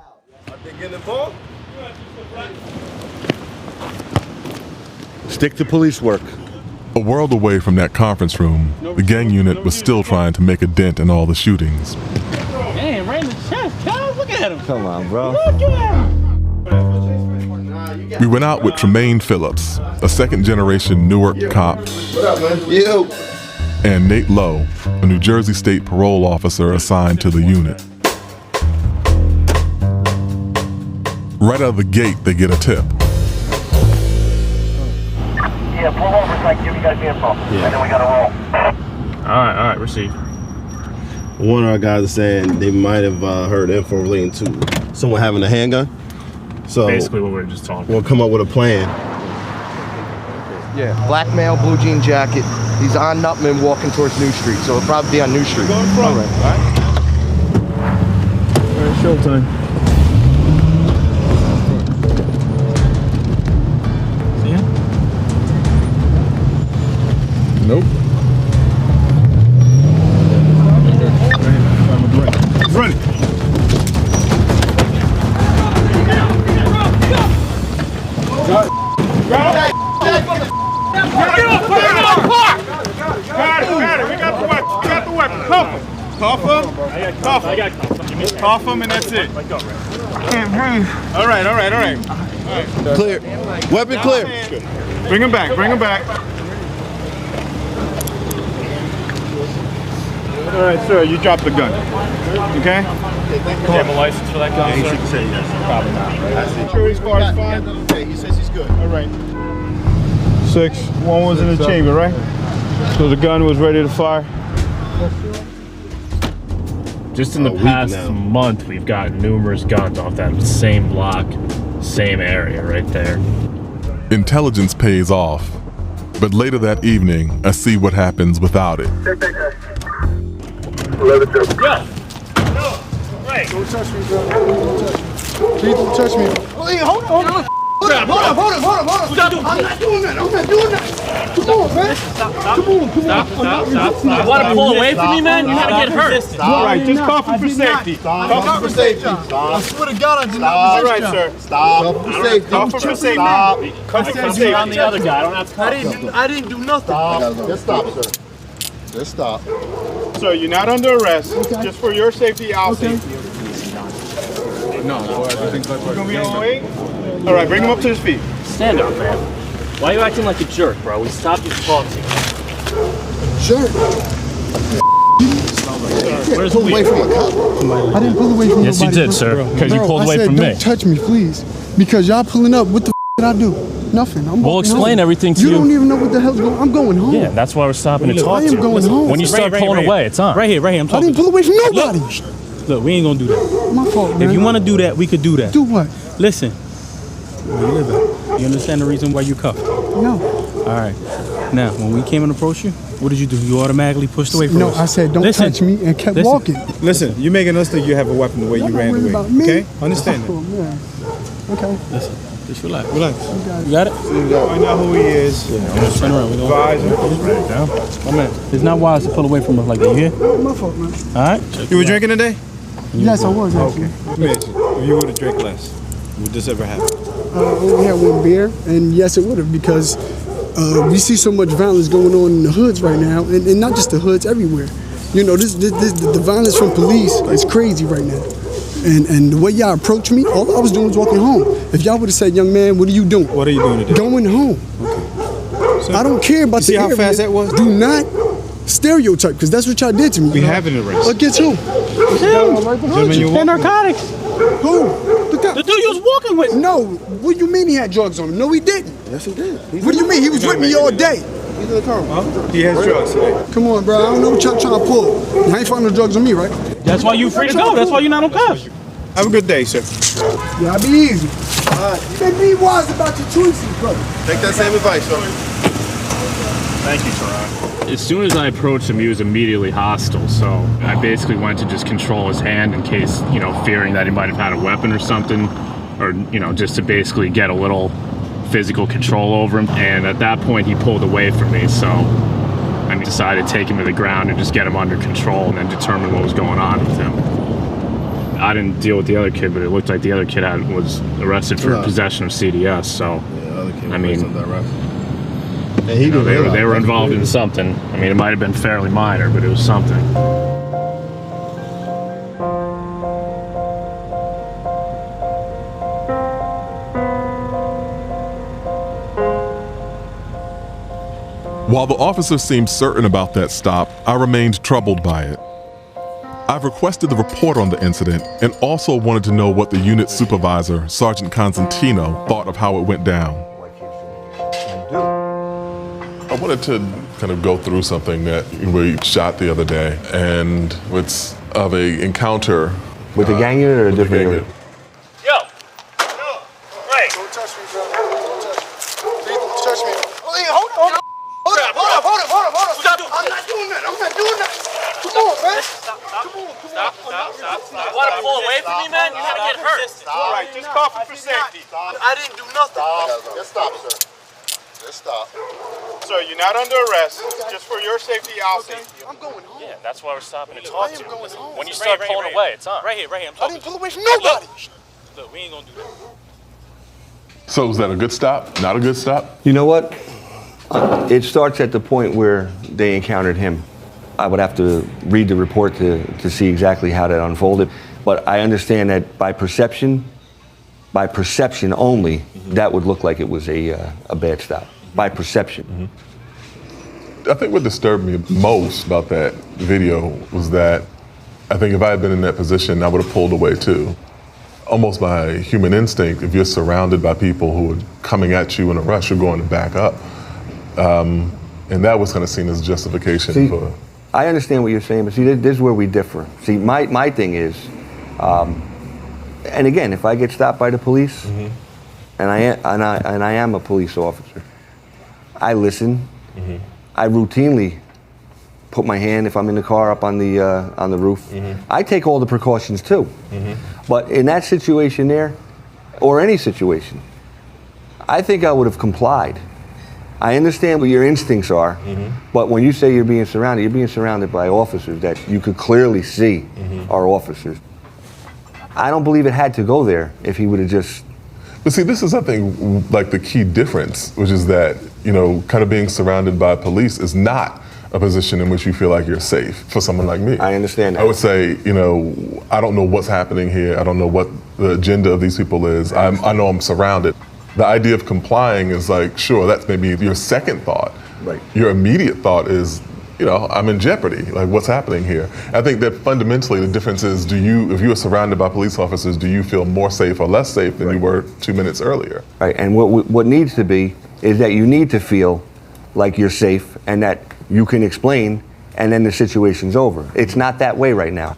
[SPEAKER 24] Stick to police work.
[SPEAKER 3] A world away from that conference room, the gang unit was still trying to make a dent in all the shootings.
[SPEAKER 21] Damn, right in the chest, Charles. Look at him.
[SPEAKER 24] Come on, bro.
[SPEAKER 21] Look at him.
[SPEAKER 3] We went out with Tremaine Phillips, a second-generation Newark cop,
[SPEAKER 25] What up, man? You.
[SPEAKER 3] and Nate Lowe, a New Jersey State parole officer assigned to the unit. Right out of the gate, they get a tip.
[SPEAKER 9] Yeah, pull over so I can give you guys the info. And then we gotta roll.
[SPEAKER 6] All right, receive.
[SPEAKER 24] One of our guys is saying they might have heard info relating to someone having a handgun. So
[SPEAKER 6] Basically what we were just talking.
[SPEAKER 24] we'll come up with a plan.
[SPEAKER 14] Yeah, black male, blue jean jacket. He's on Nutman walking towards New Street, so it'll probably be on New Street.
[SPEAKER 24] All right.
[SPEAKER 6] All right, showtime. See ya?
[SPEAKER 15] Nope.
[SPEAKER 24] He's running.
[SPEAKER 15] Cuff him and that's it. Can't breathe. All right.
[SPEAKER 24] Clear. Weapon clear.
[SPEAKER 15] Bring him back. All right, sir, you dropped the gun. Okay?
[SPEAKER 6] Do you have a license for that gun,
[SPEAKER 24] He
[SPEAKER 6] sir?
[SPEAKER 24] should say yes.
[SPEAKER 6] Probably not, right?
[SPEAKER 15] Security's card's fine?
[SPEAKER 24] Okay, he says he's good.
[SPEAKER 15] All right. 1 was in the chamber, right? So the gun was ready to fire?
[SPEAKER 6] Just in the past month, we've got numerous guns off that same block, same area right there.
[SPEAKER 3] Intelligence pays off, but later that evening, I see what happens without it.
[SPEAKER 9] Yo! Right.
[SPEAKER 14] Don't touch me, bro. Please don't touch me.
[SPEAKER 21] Wait, hold on.
[SPEAKER 17] Hold up. I'm not doing that. Come on, man.
[SPEAKER 21] Stop. You want to pull away from me, man? You're going to get hurt.
[SPEAKER 20] All right, just call for safety. Call for safety.
[SPEAKER 17] I swear to God, I did not
[SPEAKER 20] All right, sir. Stop.
[SPEAKER 17] Call for safety.
[SPEAKER 20] Call for safety. Call for safety.
[SPEAKER 21] I'm the other guy. I don't have to call.
[SPEAKER 17] I didn't do nothing.
[SPEAKER 20] Stop. Just stop, sir. Just stop. Sir, you're not under arrest. Okay. Just for your safety, our safety.
[SPEAKER 15] No, everything's like
[SPEAKER 20] gonna be on the way? All right, bring him up to his feet.
[SPEAKER 21] Stand up, man. Why are you acting like a jerk, bro? We stopped you to talk to you.
[SPEAKER 17] Sure.
[SPEAKER 21] Where's the
[SPEAKER 17] away from a cop. I didn't pull away from nobody.
[SPEAKER 21] Yes, you did, sir. Because you pulled away from me.
[SPEAKER 17] Don't touch me, please. Because y'all pulling up. What the did I do? Nothing.
[SPEAKER 21] We'll explain
[SPEAKER 17] home.
[SPEAKER 21] everything to you.
[SPEAKER 17] You don't even know what the hell's going on. I'm going home.
[SPEAKER 21] Yeah, that's why we're stopping to talk to you.
[SPEAKER 17] I am going home.
[SPEAKER 21] When you start pulling away, it's on. Right here. I'm talking.
[SPEAKER 17] I didn't pull away from nobody.
[SPEAKER 21] Look, we ain't gonna do that.
[SPEAKER 17] My fault, man.
[SPEAKER 21] If you want to do that, we could do that.
[SPEAKER 17] Do what?
[SPEAKER 21] Listen, where you live at? You understand the reason why you cuffed?
[SPEAKER 17] No.
[SPEAKER 21] All right. Now, when we came and approached you, what did you do? You automatically pushed away from us?
[SPEAKER 17] No, I said don't touch me and kept walking.
[SPEAKER 20] Listen, you're making us think you have a weapon the way you ran away. Okay? Understand that.
[SPEAKER 17] Okay.
[SPEAKER 21] Listen, just relax.
[SPEAKER 17] You
[SPEAKER 21] got it?
[SPEAKER 20] Find out who he is.
[SPEAKER 21] Turn around.
[SPEAKER 20] Advise him.
[SPEAKER 21] Oh, man, it's not wise to pull away from us like that. You hear?
[SPEAKER 17] My fault, man.
[SPEAKER 21] All right.
[SPEAKER 20] You were drinking today?
[SPEAKER 17] Yes, I was actually.
[SPEAKER 20] Imagine if you would have drank less, would this ever happen?
[SPEAKER 17] We had one beer, and yes, it would have, because we see so much violence going on in the hoods right now, and not just the hoods, everywhere. You know, the violence from police is crazy right now. And the way y'all approach me, all I was doing was walking home. If y'all would have said, young man, what are you doing?
[SPEAKER 20] What are you doing today?
[SPEAKER 17] Going home.
[SPEAKER 20] Okay. So,
[SPEAKER 17] I don't care about
[SPEAKER 20] see how fast that was?
[SPEAKER 17] Do not stereotype, because that's what y'all did to me.
[SPEAKER 20] We have an arrest.
[SPEAKER 17] Against who?
[SPEAKER 21] And narcotics.
[SPEAKER 17] Who?
[SPEAKER 21] The dude you was walking with.
[SPEAKER 17] No. What do you mean he had drugs on him? No, he didn't.
[SPEAKER 24] Yes, he did.
[SPEAKER 17] What do you mean? He was with me all day.
[SPEAKER 24] He's in the car.
[SPEAKER 20] He has drugs today.
[SPEAKER 17] Come on, bro. I don't know what y'all trying to pull. You ain't finding no drugs on me, right?
[SPEAKER 21] That's why you free to go. That's why you're not on cuffs.
[SPEAKER 20] Have a good day, sir.
[SPEAKER 17] Yeah, be easy. Man, be wise about your choices, brother.
[SPEAKER 24] Take that same advice, sir.
[SPEAKER 6] Thank you, Teron. As soon as I approached him, he was immediately hostile, so I basically went to just control his hand in case, fearing that he might have had a weapon or something, or, just to basically get a little physical control over him. And at that point, he pulled away from me, so I decided to take him to the ground and just get him under control and then determine what was going on with him. I didn't deal with the other kid, but it looked like the other kid was arrested for possession of CDS, so, they were involved in something. It might have been fairly minor, but it was something.
[SPEAKER 3] While the officer seemed certain about that stop, I remained troubled by it. I've requested the report on the incident and also wanted to know what the unit supervisor, Sergeant Constantino, thought of how it went down. I wanted to kind of go through something that we shot the other day, and it's of a encounter
[SPEAKER 10] with the gang unit or a different unit?
[SPEAKER 21] Yo! Right.
[SPEAKER 17] Don't touch me, bro. Don't touch me. Please don't touch me. Hold up. Stop. I'm not doing that. Come on, man.
[SPEAKER 21] Stop. You want to pull away from me, man? You're going to get hurt.
[SPEAKER 20] All right, just call for safety.
[SPEAKER 17] I didn't do nothing.
[SPEAKER 20] Just stop, sir. Just stop. Sir, you're not under arrest. Just for your safety, our safety.
[SPEAKER 17] I'm going home.
[SPEAKER 21] Yeah, that's why we're stopping to talk to you.
[SPEAKER 17] Going home.
[SPEAKER 21] When you start pulling away, it's on. Right here.
[SPEAKER 17] I didn't pull away from nobody.
[SPEAKER 21] Look, we ain't going to do that.
[SPEAKER 3] So was that a good stop? Not a good stop?
[SPEAKER 10] You know what? It starts at the point where they encountered him. I would have to read the report to see exactly how that unfolded. But I understand that by perception only, that would look like it was a bad stop. By perception.
[SPEAKER 3] I think what disturbed me most about that video was that I think if I had been in that position, I would have pulled away too. Almost by human instinct, if you're surrounded by people who are coming at you in a rush, you're going to back up. And that was kind of seen as justification for...
[SPEAKER 10] I understand what you're saying, but see, this is where we differ. See, my thing is, and again, if I get stopped by the police, and I am a police officer, I listen. I routinely put my hand, if I'm in the car, up on the roof. I take all the precautions too. But in that situation there, or any situation, I think I would have complied. I understand what your instincts are, but when you say you're being surrounded by officers that you could clearly see are officers. I don't believe it had to go there if he would have just...
[SPEAKER 3] But see, this is, I think, like the key difference, which is that, you know, kind of being surrounded by police is not a position in which you feel like you're safe for someone like me.
[SPEAKER 10] I understand that.
[SPEAKER 3] I would say, you know, I don't know what's happening here. I don't know what the agenda of these people is. I know I'm surrounded. The idea of complying is like, sure, that's maybe your second thought.
[SPEAKER 10] Right.
[SPEAKER 3] Your immediate thought is, you know, I'm in jeopardy. Like, what's happening here? I think that fundamentally the difference is, if you are surrounded by police officers, do you feel more safe or less safe than you were 2 minutes earlier?
[SPEAKER 10] Right, and what needs to be is that you need to feel like you're safe and that you can explain, and then the situation's over. It's not that way right now.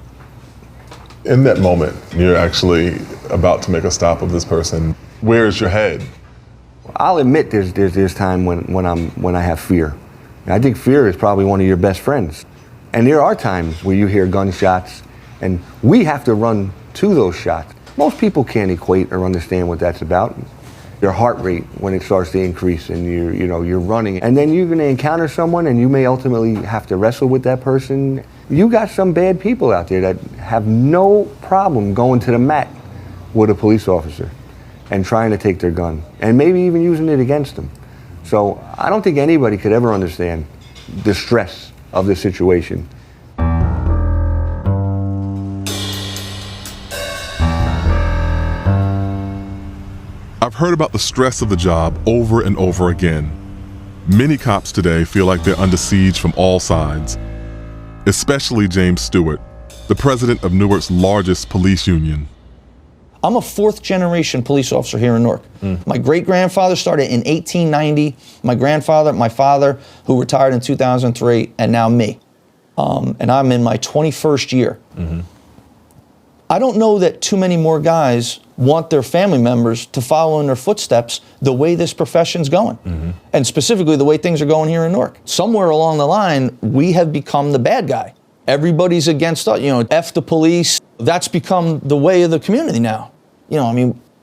[SPEAKER 3] In that moment, you're actually about to make a stop of this person. Where is your head?
[SPEAKER 10] I'll admit there's time when I have fear. I think fear is probably one of your best friends. And there are times where you hear gunshots, and we have to run to those shots. Most people can't equate or understand what that's about. Your heart rate when it starts to increase, and you're running, and then you're going to encounter someone, and you may ultimately have to wrestle with that person. You got some bad people out there that have no problem going to the mat with a police officer and trying to take their gun, and maybe even using it against them. So I don't think anybody could ever understand the stress of the situation.
[SPEAKER 3] I've heard about the stress of the job over and over again. Many cops today feel like they're under siege from all sides, especially James Stewart, the president of Newark's largest police union.
[SPEAKER 12] I'm a fourth-generation police officer here in Newark. My great-grandfather started in 1890. My father, who retired in 2003, and now me. And I'm in my 21st year. I don't know that too many more guys want their family members to follow in their footsteps the way this profession's going. And specifically the way things are going here in Newark. Somewhere along the line, we have become the bad guy. Everybody's against us, F the police. That's become the way of the community now.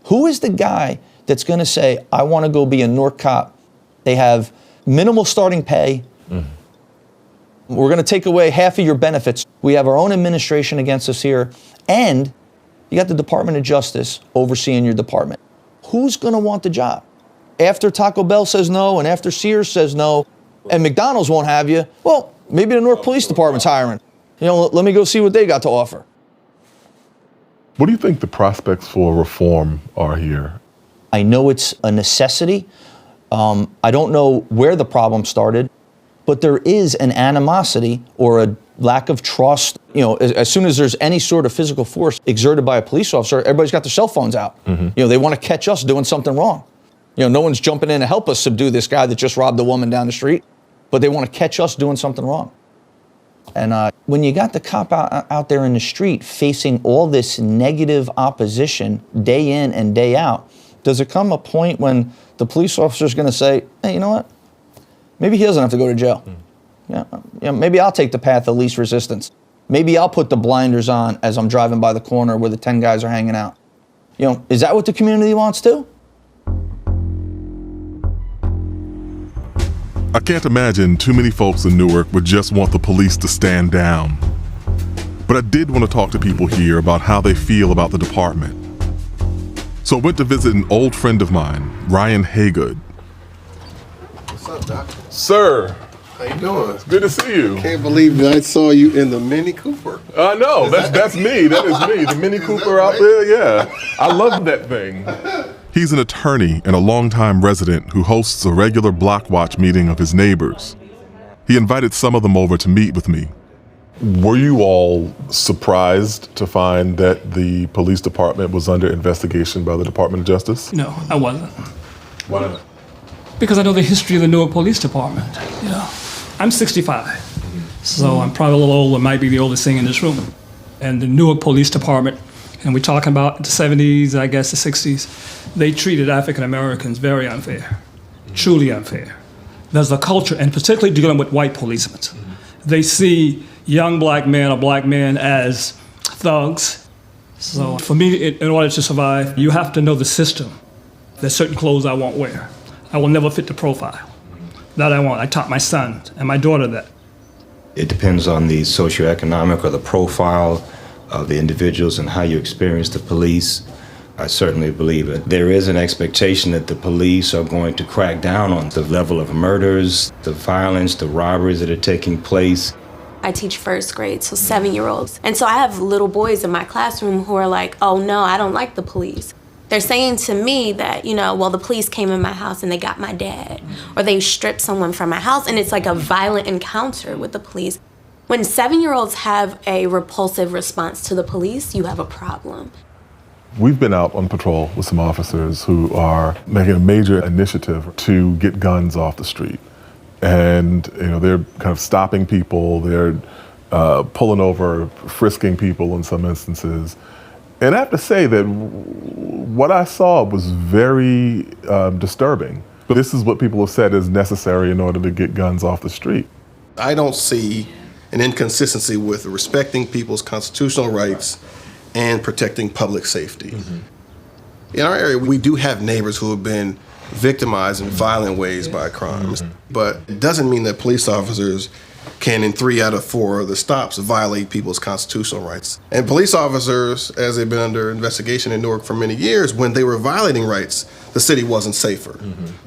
[SPEAKER 12] Who is the guy that's gonna say, I wanna go be a Newark cop? They have minimal starting pay. We're gonna take away half of your benefits. We have our own administration against us here. And you got the Department of Justice overseeing your department. Who's gonna want the job? After Taco Bell says no, and after Sears says no, and McDonald's won't have you, well, maybe the Newark Police Department's hiring. Let me go see what they got to offer.
[SPEAKER 3] What do you think the prospects for reform are here?
[SPEAKER 12] I know it's a necessity. I don't know where the problem started, but there is an animosity or a lack of trust. As soon as there's any sort of physical force exerted by a police officer, everybody's got their cell phones out. They want to catch us doing something wrong. No one's jumping in to help us subdue this guy that just robbed a woman down the street, but they want to catch us doing something wrong. And when you got the cop out there in the street facing all this negative opposition day in and day out, does it come a point when the police officer's going to say, hey, you know what? Maybe he doesn't have to go to jail. Maybe I'll take the path of least resistance. Maybe I'll put the blinders on as I'm driving by the corner where the 10 guys are hanging out. Is that what the community wants too?
[SPEAKER 3] I can't imagine too many folks in Newark would just want the police to stand down. But I did want to talk to people here about how they feel about the department. So I went to visit an old friend of mine, Ryan Haygood.
[SPEAKER 24] What's up, Doc?
[SPEAKER 3] Sir.
[SPEAKER 24] How you doing?
[SPEAKER 3] It's good to see you.
[SPEAKER 24] Can't believe that I saw you in the Mini Cooper.
[SPEAKER 3] I know, that's me, that is me. The Mini Cooper out there, yeah. I love that thing. He's an attorney and a longtime resident who hosts a regular block watch meeting of his neighbors. He invited some of them over to meet with me. Were you all surprised to find that the police department was under investigation by the Department of Justice?
[SPEAKER 13] No, I wasn't.
[SPEAKER 3] Why not?
[SPEAKER 13] Because I know the history of the Newark Police Department. I'm 65, so I'm probably a little old, might be the oldest thing in this room. And the Newark Police Department, and we're talking about the 70s, I guess the 60s, they treated African Americans very unfair, truly unfair. There's a culture, and particularly dealing with white policemen. They see young black men or black men as thugs. So for me, in order to survive, you have to know the system. There's certain clothes I won't wear. I will never fit the profile. That I won't. I taught my son and my daughter that.
[SPEAKER 16] It depends on the socioeconomic or the profile of the individuals and how you experience the police. I certainly believe it. There is an expectation that the police are going to crack down on the level of murders, the violence, the robberies that are taking place.
[SPEAKER 18] I teach first grade, so 7-year-olds. And so I have little boys in my classroom who are like, oh no, I don't like the police. They're saying to me that, well, the police came in my house and they got my dad, or they stripped someone from my house, and it's like a violent encounter with the police. When 7-year-olds have a repulsive response to the police, you have a problem.
[SPEAKER 3] We've been out on patrol with some officers who are making a major initiative to get guns off the street. And they're kind of stopping people, they're pulling over, frisking people in some instances. And I have to say that what I saw was very disturbing. But this is what people have said is necessary in order to get guns off the street.
[SPEAKER 19] I don't see an inconsistency with respecting people's constitutional rights and protecting public safety. In our area, we do have neighbors who have been victimized in violent ways by crimes, but it doesn't mean that police officers can, in 3 out of 4 of the stops, violate people's constitutional rights. And police officers, as they've been under investigation in Newark for many years, when they were violating rights, the city wasn't safer.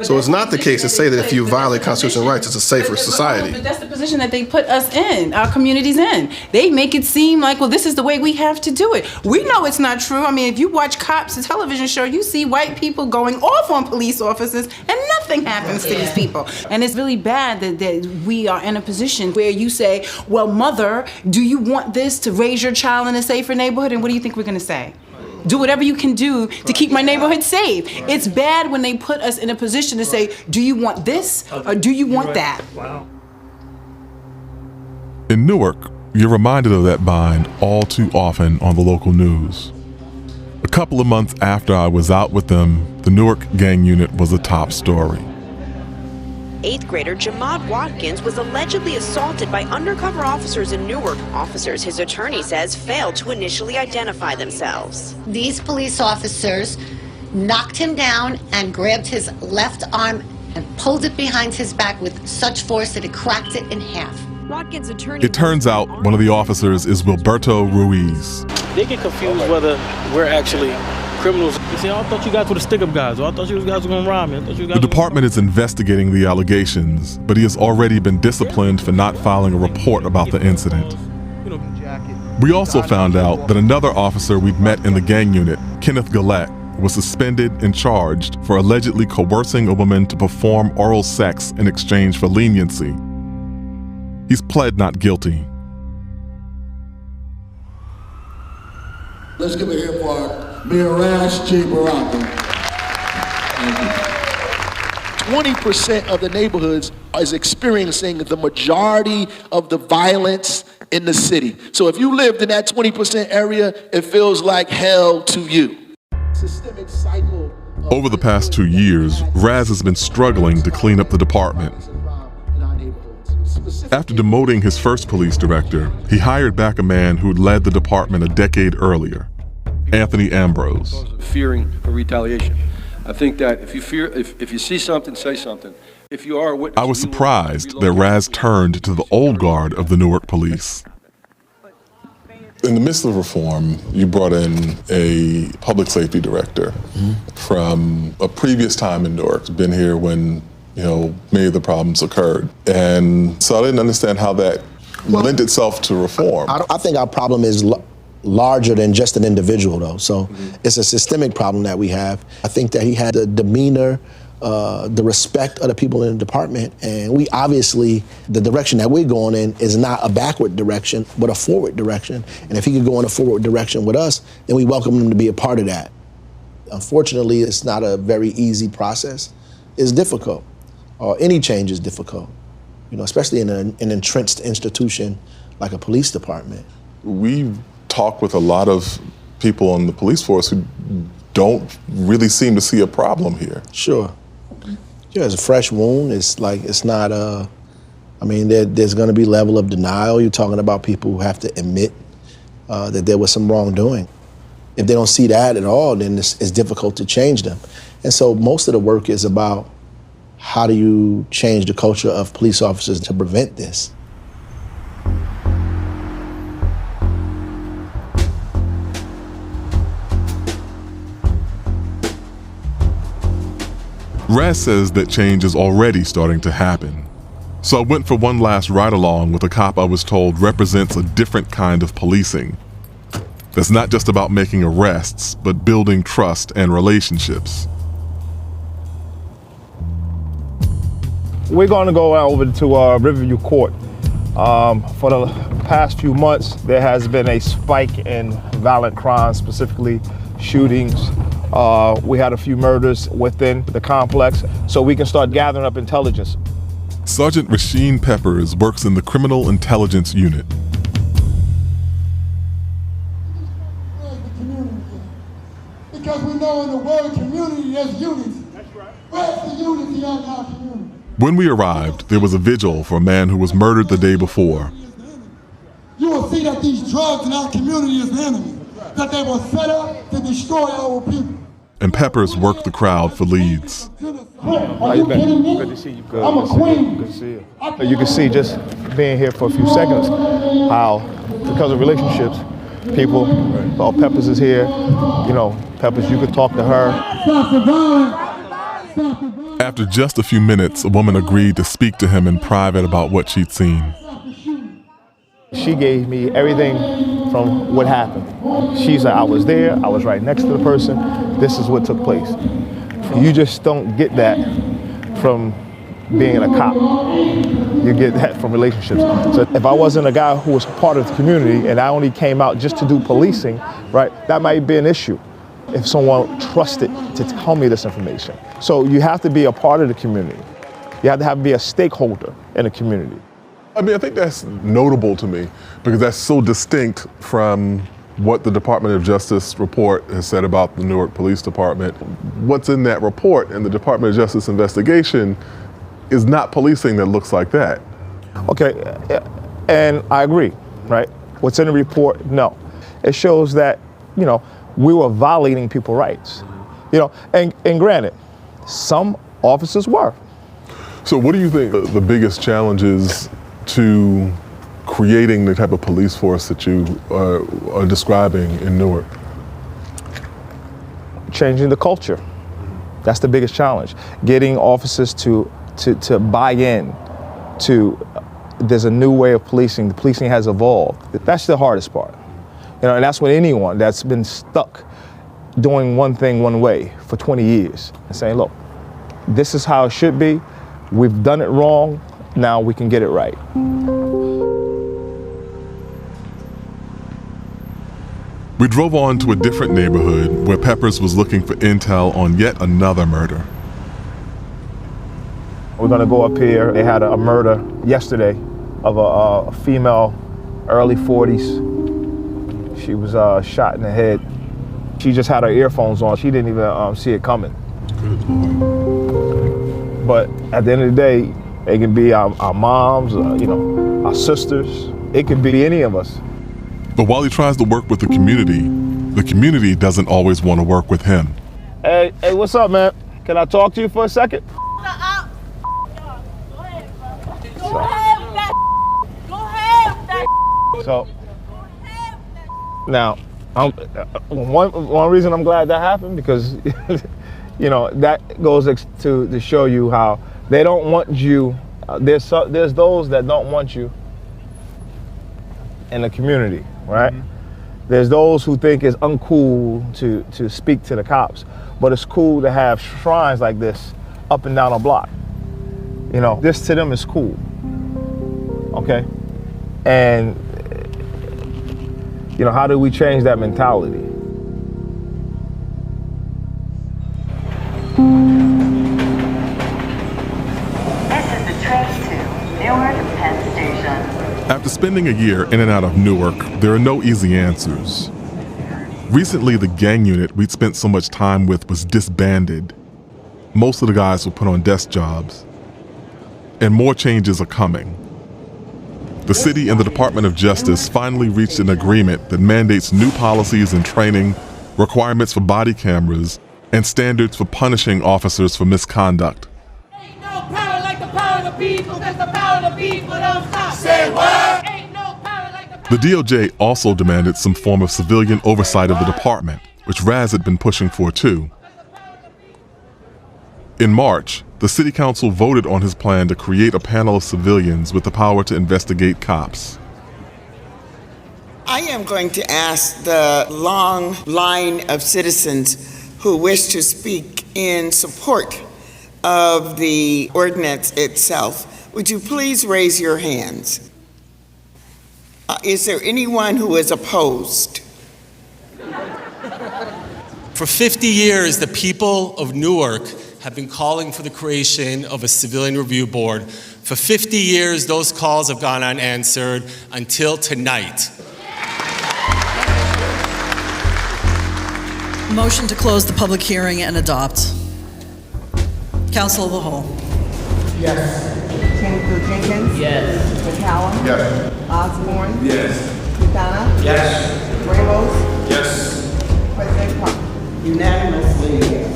[SPEAKER 19] So it's not the case to say that if you violate constitutional rights, it's a safer society.
[SPEAKER 22] But that's the position that they put us in, our communities in. They make it seem like, well, this is the way we have to do it. We know it's not true. I mean, if you watch Cops, a television show, you see white people going off on police officers and nothing happens to these people. And it's really bad that we are in a position where you say, well, mother, do you want this to raise your child in a safer neighborhood? And what do you think we're gonna say? Do whatever you can do to keep my neighborhood safe. It's bad when they put us in a position to say, do you want this or do you want that?
[SPEAKER 13] Wow.
[SPEAKER 3] In Newark, you're reminded of that bind all too often on the local news. A couple of months after I was out with them, the Newark gang unit was a top story.
[SPEAKER 23] 8th grader Jamad Watkins was allegedly assaulted by undercover officers in Newark. Officers, his attorney says, failed to initially identify themselves.
[SPEAKER 26] These police officers knocked him down and grabbed his left arm and pulled it behind his back with such force that it cracked it in half.
[SPEAKER 23] Watkins' attorney.
[SPEAKER 3] It turns out one of the officers is Wilberto Ruiz.
[SPEAKER 21] They get confused whether we're actually criminals. They say, oh, I thought you guys were the stick-up guys. Or I thought you guys were going to rob me.
[SPEAKER 3] The department is investigating the allegations, but he has already been disciplined for not filing a report about the incident. We also found out that another officer we'd met in the gang unit, Kenneth Gillette, was suspended and charged for allegedly coercing a woman to perform oral sex in exchange for leniency. He's pled not guilty.
[SPEAKER 27] Let's give it here for Mayor Rash G. Baraka.
[SPEAKER 2] 20% of the neighborhoods is experiencing the majority of the violence in the city. So if you lived in that 20% area, it feels like hell to you. Systemic cycle.
[SPEAKER 3] Over the past 2 years, Raz has been struggling to clean up the department. After demoting his first police director, he hired back a man who'd led the department a decade earlier, Anthony Ambrose.
[SPEAKER 28] Fearing for retaliation. I think that if you see something, say something. If you are a witness,
[SPEAKER 3] I was surprised that Raz turned to the old guard of the Newark police. In the midst of reform, you brought in a public safety director from a previous time in Newark, been here when many of the problems occurred. And so I didn't understand how that lent itself to reform.
[SPEAKER 25] I think our problem is larger than just an individual, though. So it's a systemic problem that we have. I think that he had the demeanor, the respect of the people in the department, and we obviously, the direction that we're going in is not a backward direction, but a forward direction. And if he could go in a forward direction with us, then we welcome him to be a part of that. Unfortunately, it's not a very easy process. It's difficult. Any change is difficult, especially in an entrenched institution like a police department.
[SPEAKER 3] We talk with a lot of people on the police force who don't really seem to see a problem here.
[SPEAKER 25] Sure. Yeah, it's a fresh wound. It's not there's going to be level of denial. You're talking about people who have to admit that there was some wrongdoing. If they don't see that at all, then it's difficult to change them. And so most of the work is about how do you change the culture of police officers to prevent this?
[SPEAKER 3] Raz says that change is already starting to happen. So I went for one last ride-along with a cop I was told represents a different kind of policing. That's not just about making arrests, but building trust and relationships.
[SPEAKER 20] We're going to go over to Riverview Court. For the past few months, there has been a spike in violent crimes, specifically shootings. We had a few murders within the complex, so we can start gathering up intelligence.
[SPEAKER 3] Sergeant Rasheen Peppers works in the Criminal Intelligence Unit.
[SPEAKER 27] Because we know in the word community, there's unity. That's right. Where's the unity in our community?
[SPEAKER 3] When we arrived, there was a vigil for a man who was murdered the day before.
[SPEAKER 27] You will see that these drugs in our community is the enemy, that they were set up to destroy our people.
[SPEAKER 3] And Peppers worked the crowd for leads.
[SPEAKER 27] Are you kidding me?
[SPEAKER 20] Good to see you. Good.
[SPEAKER 27] I'm a queen.
[SPEAKER 20] Good to see you. You can see just being here for a few seconds how, because of relationships, people, Peppers is here, you know, Peppers, you could talk to her.
[SPEAKER 27] Stop the violence. Stop the violence.
[SPEAKER 3] After just a few minutes, a woman agreed to speak to him in private about what she'd seen.
[SPEAKER 20] She gave me everything from what happened. She said, I was there, I was right next to the person, this is what took place. You just don't get that from being a cop. You get that from relationships. So if I wasn't a guy who was part of the community and I only came out just to do policing, right, that might be an issue if someone trusted to tell me this information. So you have to be a part of the community. You have to be a stakeholder in the community.
[SPEAKER 3] I mean, I think that's notable to me because that's so distinct from what the Department of Justice report has said about the Newark Police Department. What's in that report and the Department of Justice investigation is not policing that looks like that.
[SPEAKER 20] Okay, and I agree, right? What's in the report, no. It shows that, you know, we were violating people's rights. You know, and granted, some officers were.
[SPEAKER 3] So what do you think the biggest challenges to creating the type of police force that you are describing in Newark?
[SPEAKER 20] Changing the culture. That's the biggest challenge. Getting officers to buy in to there's a new way of policing. The policing has evolved. That's the hardest part. You know, and that's when anyone that's been stuck doing one thing one way for 20 years and saying, look, this is how it should be. We've done it wrong. Now we can get it right.
[SPEAKER 3] We drove on to a different neighborhood where Peppers was looking for intel on yet another murder.
[SPEAKER 20] We're gonna go up here. They had a murder yesterday of a female, early 40s. She was shot in the head. She just had her earphones on. She didn't even see it coming. But at the end of the day, it can be our moms, you know, our sisters. It could be any of us.
[SPEAKER 3] But while he tries to work with the community doesn't always want to work with him.
[SPEAKER 20] Hey, what's up, man? Can I talk to you for a second? So now, one reason I'm glad that happened because, you know, that goes to show you how they don't want you. There's those that don't want you in the community, right? Mm-hmm. There's those who think it's uncool to speak to the cops, but it's cool to have shrines like this up and down a block. You know, this to them is cool, okay? And, you know, how do we change that mentality?
[SPEAKER 1] This is the train to Newark Penn Station.
[SPEAKER 3] After spending a year in and out of Newark, there are no easy answers. Recently, the gang unit we'd spent so much time with was disbanded. Most of the guys were put on desk jobs. And more changes are coming. The city and the Department of Justice finally reached an agreement that mandates new policies and training, requirements for body cameras, and standards for punishing officers for misconduct.
[SPEAKER 4] Ain't no power like the power of the people, 'cause the power of the people don't stop. Say what? Ain't no power like the power.
[SPEAKER 3] The DOJ also demanded some form of civilian oversight of the department, which Raz had been pushing for too. In March, the city council voted on his plan to create a panel of civilians with the power to investigate cops.
[SPEAKER 5] I am going to ask the long line of citizens who wish to speak in support of the ordinance itself. Would you please raise your hands? Is there anyone who is opposed?
[SPEAKER 7] For 50 years, the people of Newark have been calling for the creation of a civilian review board. For 50 years, those calls have gone unanswered until tonight.
[SPEAKER 8] Motion to close the public hearing and adopt. Council of the Whole.
[SPEAKER 9] Yes. Jenkins? Yes. McCallum?
[SPEAKER 24] Yes.
[SPEAKER 9] Osborne?
[SPEAKER 24] Yes.
[SPEAKER 9] McDonough?
[SPEAKER 24] Yes.
[SPEAKER 9] Ramos?
[SPEAKER 24] Yes.
[SPEAKER 9] President Trump?
[SPEAKER 5] Unanimously, yes.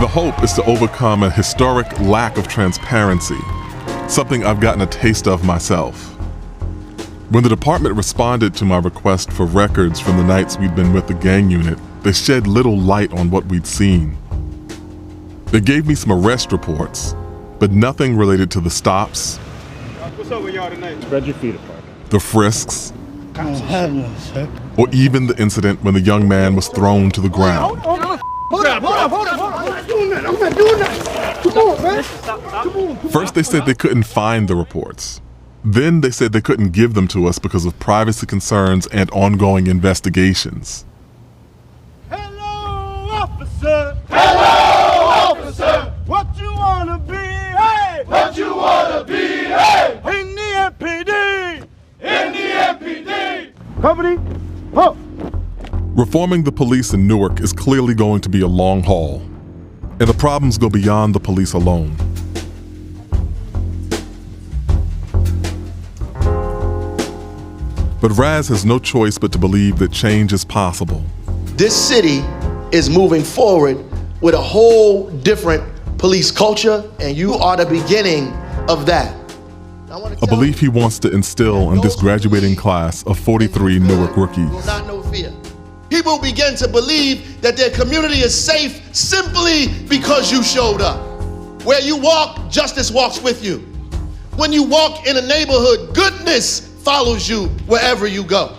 [SPEAKER 3] The hope is to overcome a historic lack of transparency, something I've gotten a taste of myself. When the department responded to my request for records from the nights we'd been with the gang unit, they shed little light on what we'd seen. They gave me some arrest reports, but nothing related to the stops,
[SPEAKER 20] What's up with y'all tonight? Spread your feet apart.
[SPEAKER 3] the frisks, or even the incident when the young man was thrown to the ground.
[SPEAKER 27] Hold up. I'm not doing that. I'm not doing that. Come on, man. Come on.
[SPEAKER 3] First, they said they couldn't find the reports. Then they said they couldn't give them to us because of privacy concerns and ongoing investigations.
[SPEAKER 20] Hello, officer. Hello, officer. What you wanna be, hey? What you wanna be, hey? In the MPD. In the MPD. Company, ho.
[SPEAKER 3] Reforming the police in Newark is clearly going to be a long haul, and the problems go beyond the police alone. But Raz has no choice but to believe that change is possible.
[SPEAKER 25] This city is moving forward with a whole different police culture, and you are the beginning of that.
[SPEAKER 3] A belief he wants to instill in this graduating class of 43 Newark rookies.
[SPEAKER 25] Not no fear. People begin to believe that their community is safe simply because you showed up. Where you walk, justice walks with you. When you walk in a neighborhood, goodness follows you wherever you go.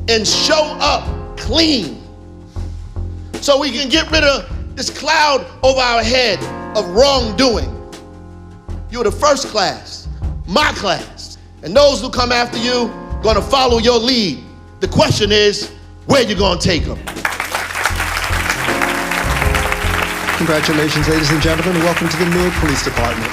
[SPEAKER 25] And show up clean. So we can get rid of this cloud over our head of wrongdoing. You're the first class, my class. And those who come after you gonna follow your lead. The question is, where you gonna take them?
[SPEAKER 11] Congratulations, ladies and gentlemen. Welcome to the Newark Police Department.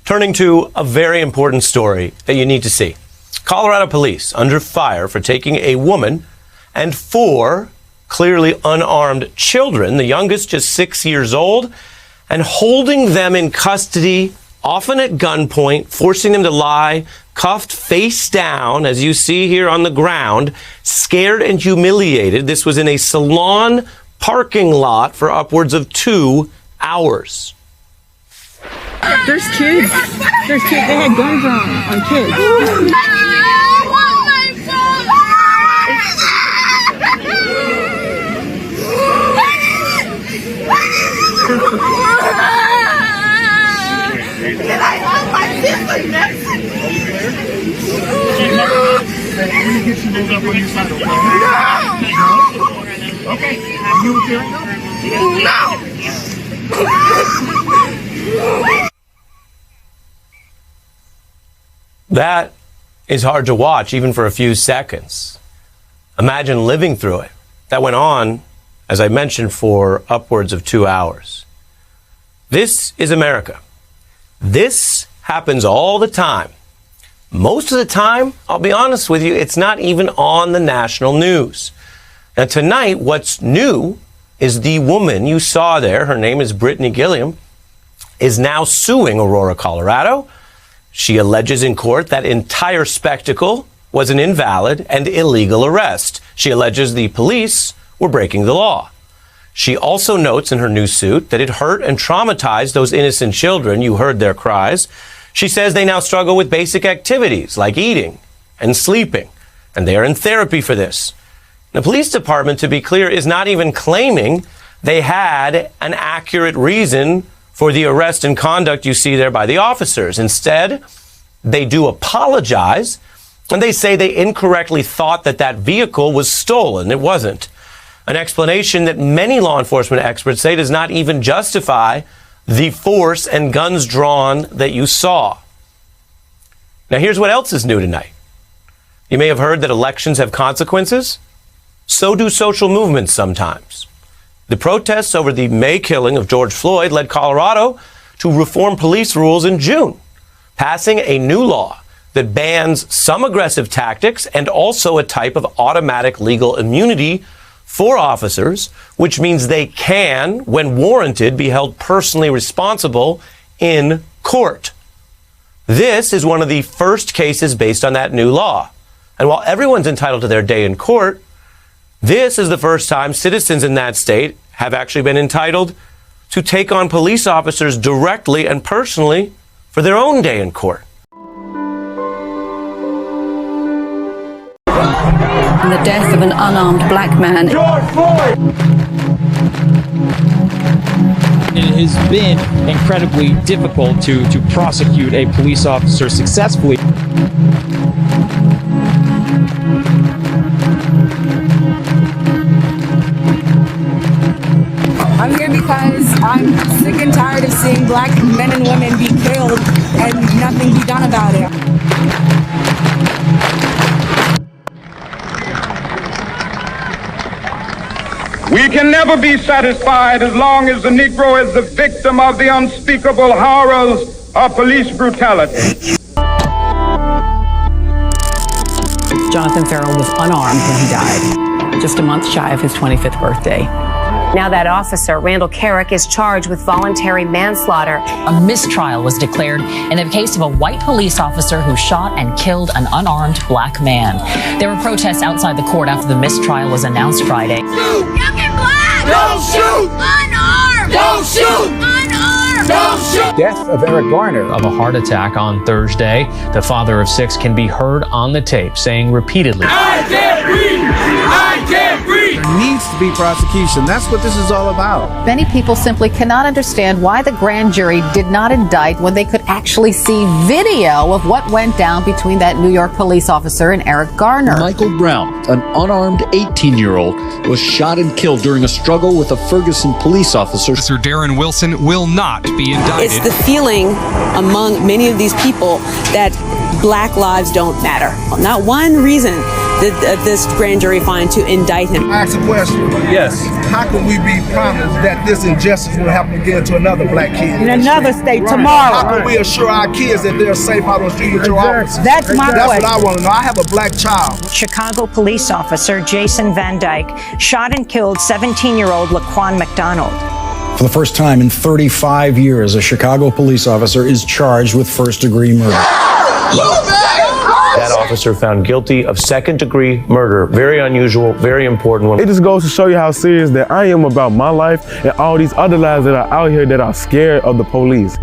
[SPEAKER 6] Turning to a very important story that you need to see. Colorado police under fire for taking a woman and 4 clearly unarmed children, the youngest just 6 years old, and holding them in custody, often at gunpoint, forcing them to lie cuffed face down, as you see here on the ground, scared and humiliated. This was in a salon parking lot for upwards of 2 hours.
[SPEAKER 10] There's kids. There's kids. They had guns on kids.
[SPEAKER 4] Can I hold my sister next? I'm gonna get you moved up on your side, okay? No! Okay, are you okay right now? No!
[SPEAKER 6] That is hard to watch, even for a few seconds. Imagine living through it. That went on, as I mentioned, for upwards of 2 hours. This is America. This happens all the time. Most of the time, I'll be honest with you, it's not even on the national news. Now tonight, what's new is the woman you saw there, her name is Brittany Gilliam, is now suing Aurora, Colorado. She alleges in court that entire spectacle was an invalid and illegal arrest. She alleges the police were breaking the law. She also notes in her new suit that it hurt and traumatized those innocent children. You heard their cries. She says they now struggle with basic activities like eating and sleeping, and they are in therapy for this. The police department, to be clear, is not even claiming they had an accurate reason for the arrest and conduct you see there by the officers. Instead, they do apologize, and they say they incorrectly thought that that vehicle was stolen. It wasn't. An explanation that many law enforcement experts say does not even justify the force and guns drawn that you saw. Now, here's what else is new tonight. You may have heard that elections have consequences. So do social movements sometimes. The protests over the May killing of George Floyd led Colorado to reform police rules in June, passing a new law that bans some aggressive tactics and also a type of automatic legal immunity for officers, which means they can, when warranted, be held personally responsible in court. This is one of the first cases based on that new law. And while everyone's entitled to their day in court, this is the first time citizens in that state have actually been entitled to take on police officers directly and personally for their own day in court.
[SPEAKER 12] The death of an unarmed black man.
[SPEAKER 4] George Floyd!
[SPEAKER 14] It has been incredibly difficult to prosecute a police officer successfully.
[SPEAKER 10] I'm here because I'm sick and tired of seeing black men and women be killed and nothing be done about it.
[SPEAKER 15] We can never be satisfied as long as the Negro is the victim of the unspeakable horrors of police brutality.
[SPEAKER 12] Jonathan Farrell was unarmed when he died, just a month shy of his 25th birthday.
[SPEAKER 13] Now that officer, Randall Carrick, is charged with voluntary manslaughter.
[SPEAKER 16] A mistrial was declared in the case of a white police officer who shot and killed an unarmed black man. There were protests outside the court after the mistrial was announced Friday.
[SPEAKER 4] Shoot! Young and black! Don't shoot! Unarmed! Don't shoot! Unarmed! Don't shoot!
[SPEAKER 14] Death of Eric Garner of a heart attack on Thursday. The father of 6 can be heard on the tape saying repeatedly,
[SPEAKER 4] I can't breathe! I can't breathe!
[SPEAKER 17] There needs to be prosecution. That's what this is all about.
[SPEAKER 18] Many people simply cannot understand why the grand jury did not indict when they could actually see video of what went down between that New York police officer and Eric Garner.
[SPEAKER 19] Michael Brown, an unarmed 18-year-old, was shot and killed during a struggle with a Ferguson police officer.
[SPEAKER 22] Sir Darren Wilson will not be indicted.
[SPEAKER 23] It's the feeling among many of these people that black lives don't matter. Not one reason did this grand jury find to indict him.
[SPEAKER 17] I ask a question.
[SPEAKER 22] Yes.
[SPEAKER 17] How can we be promised that this injustice will happen again to another black kid?
[SPEAKER 10] In another state tomorrow.
[SPEAKER 17] How can we assure our kids that they're safe out on the street with your officers?
[SPEAKER 10] That's my
[SPEAKER 17] That's
[SPEAKER 10] question.
[SPEAKER 17] what I want to know. I have a black child.
[SPEAKER 26] Chicago police officer Jason Van Dyke shot and killed 17-year-old Laquan McDonald.
[SPEAKER 29] For the first time in 35 years, a Chicago police officer is charged with first-degree murder.
[SPEAKER 6] That officer found guilty of second-degree murder. Very unusual, very important one.
[SPEAKER 30] It just goes to show you how serious that I am about my life and all these other lives that are out here that are scared of the police.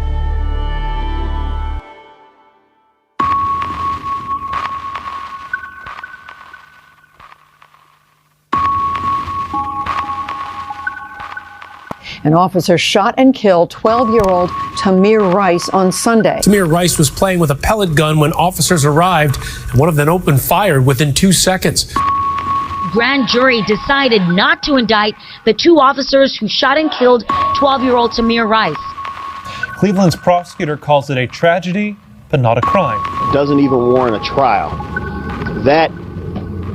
[SPEAKER 18] An officer shot and killed 12-year-old Tamir Rice on Sunday.
[SPEAKER 31] Tamir Rice was playing with a pellet gun when officers arrived, and one of them opened fire within 2 seconds.
[SPEAKER 32] Grand jury decided not to indict the 2 officers who shot and killed 12-year-old Tamir Rice.
[SPEAKER 33] Cleveland's prosecutor calls it a tragedy, but not a crime.
[SPEAKER 24] Doesn't even warrant a trial. That,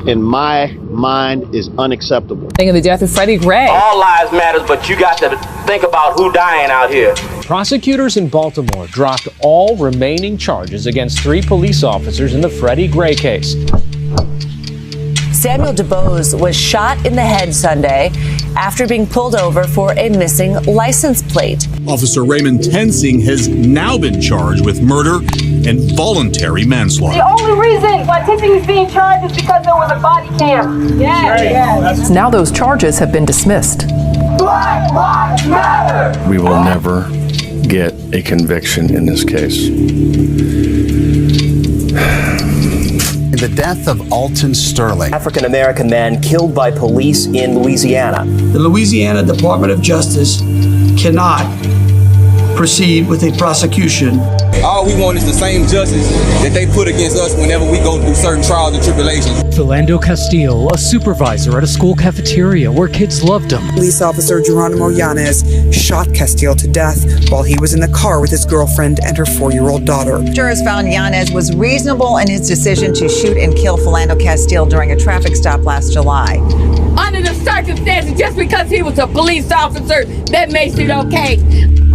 [SPEAKER 24] in my mind, is unacceptable.
[SPEAKER 18] Think of the death of Freddie Gray.
[SPEAKER 34] All lives matters, but you got to think about who dying out here.
[SPEAKER 14] Prosecutors in Baltimore dropped all remaining charges against 3 police officers in the Freddie Gray case.
[SPEAKER 13] Samuel DeBose was shot in the head Sunday after being pulled over for a missing license plate.
[SPEAKER 35] Officer Raymond Tensing has now been charged with murder and voluntary manslaughter.
[SPEAKER 4] The only reason why Tensing is being charged is because there was a body cam. Yes.
[SPEAKER 18] Now those charges have been dismissed.
[SPEAKER 4] Black lives matter.
[SPEAKER 36] We will never get a conviction in this case.
[SPEAKER 37] The death of Alton Sterling,
[SPEAKER 6] African-American man killed by police in Louisiana.
[SPEAKER 38] The Louisiana Department of Justice cannot proceed with a prosecution.
[SPEAKER 39] All we want is the same justice that they put against us whenever we go through certain trials and tribulations.
[SPEAKER 14] Philando Castile, a supervisor at a school cafeteria where kids loved him.
[SPEAKER 40] Police officer Geronimo Yanez shot Castile to death while he was in the car with his girlfriend and her 4-year-old daughter.
[SPEAKER 18] Jurors found Yanez was reasonable in his decision to shoot and kill Philando Castile during a traffic stop last July.
[SPEAKER 10] Under the circumstances, just because he was a police officer, that makes it okay.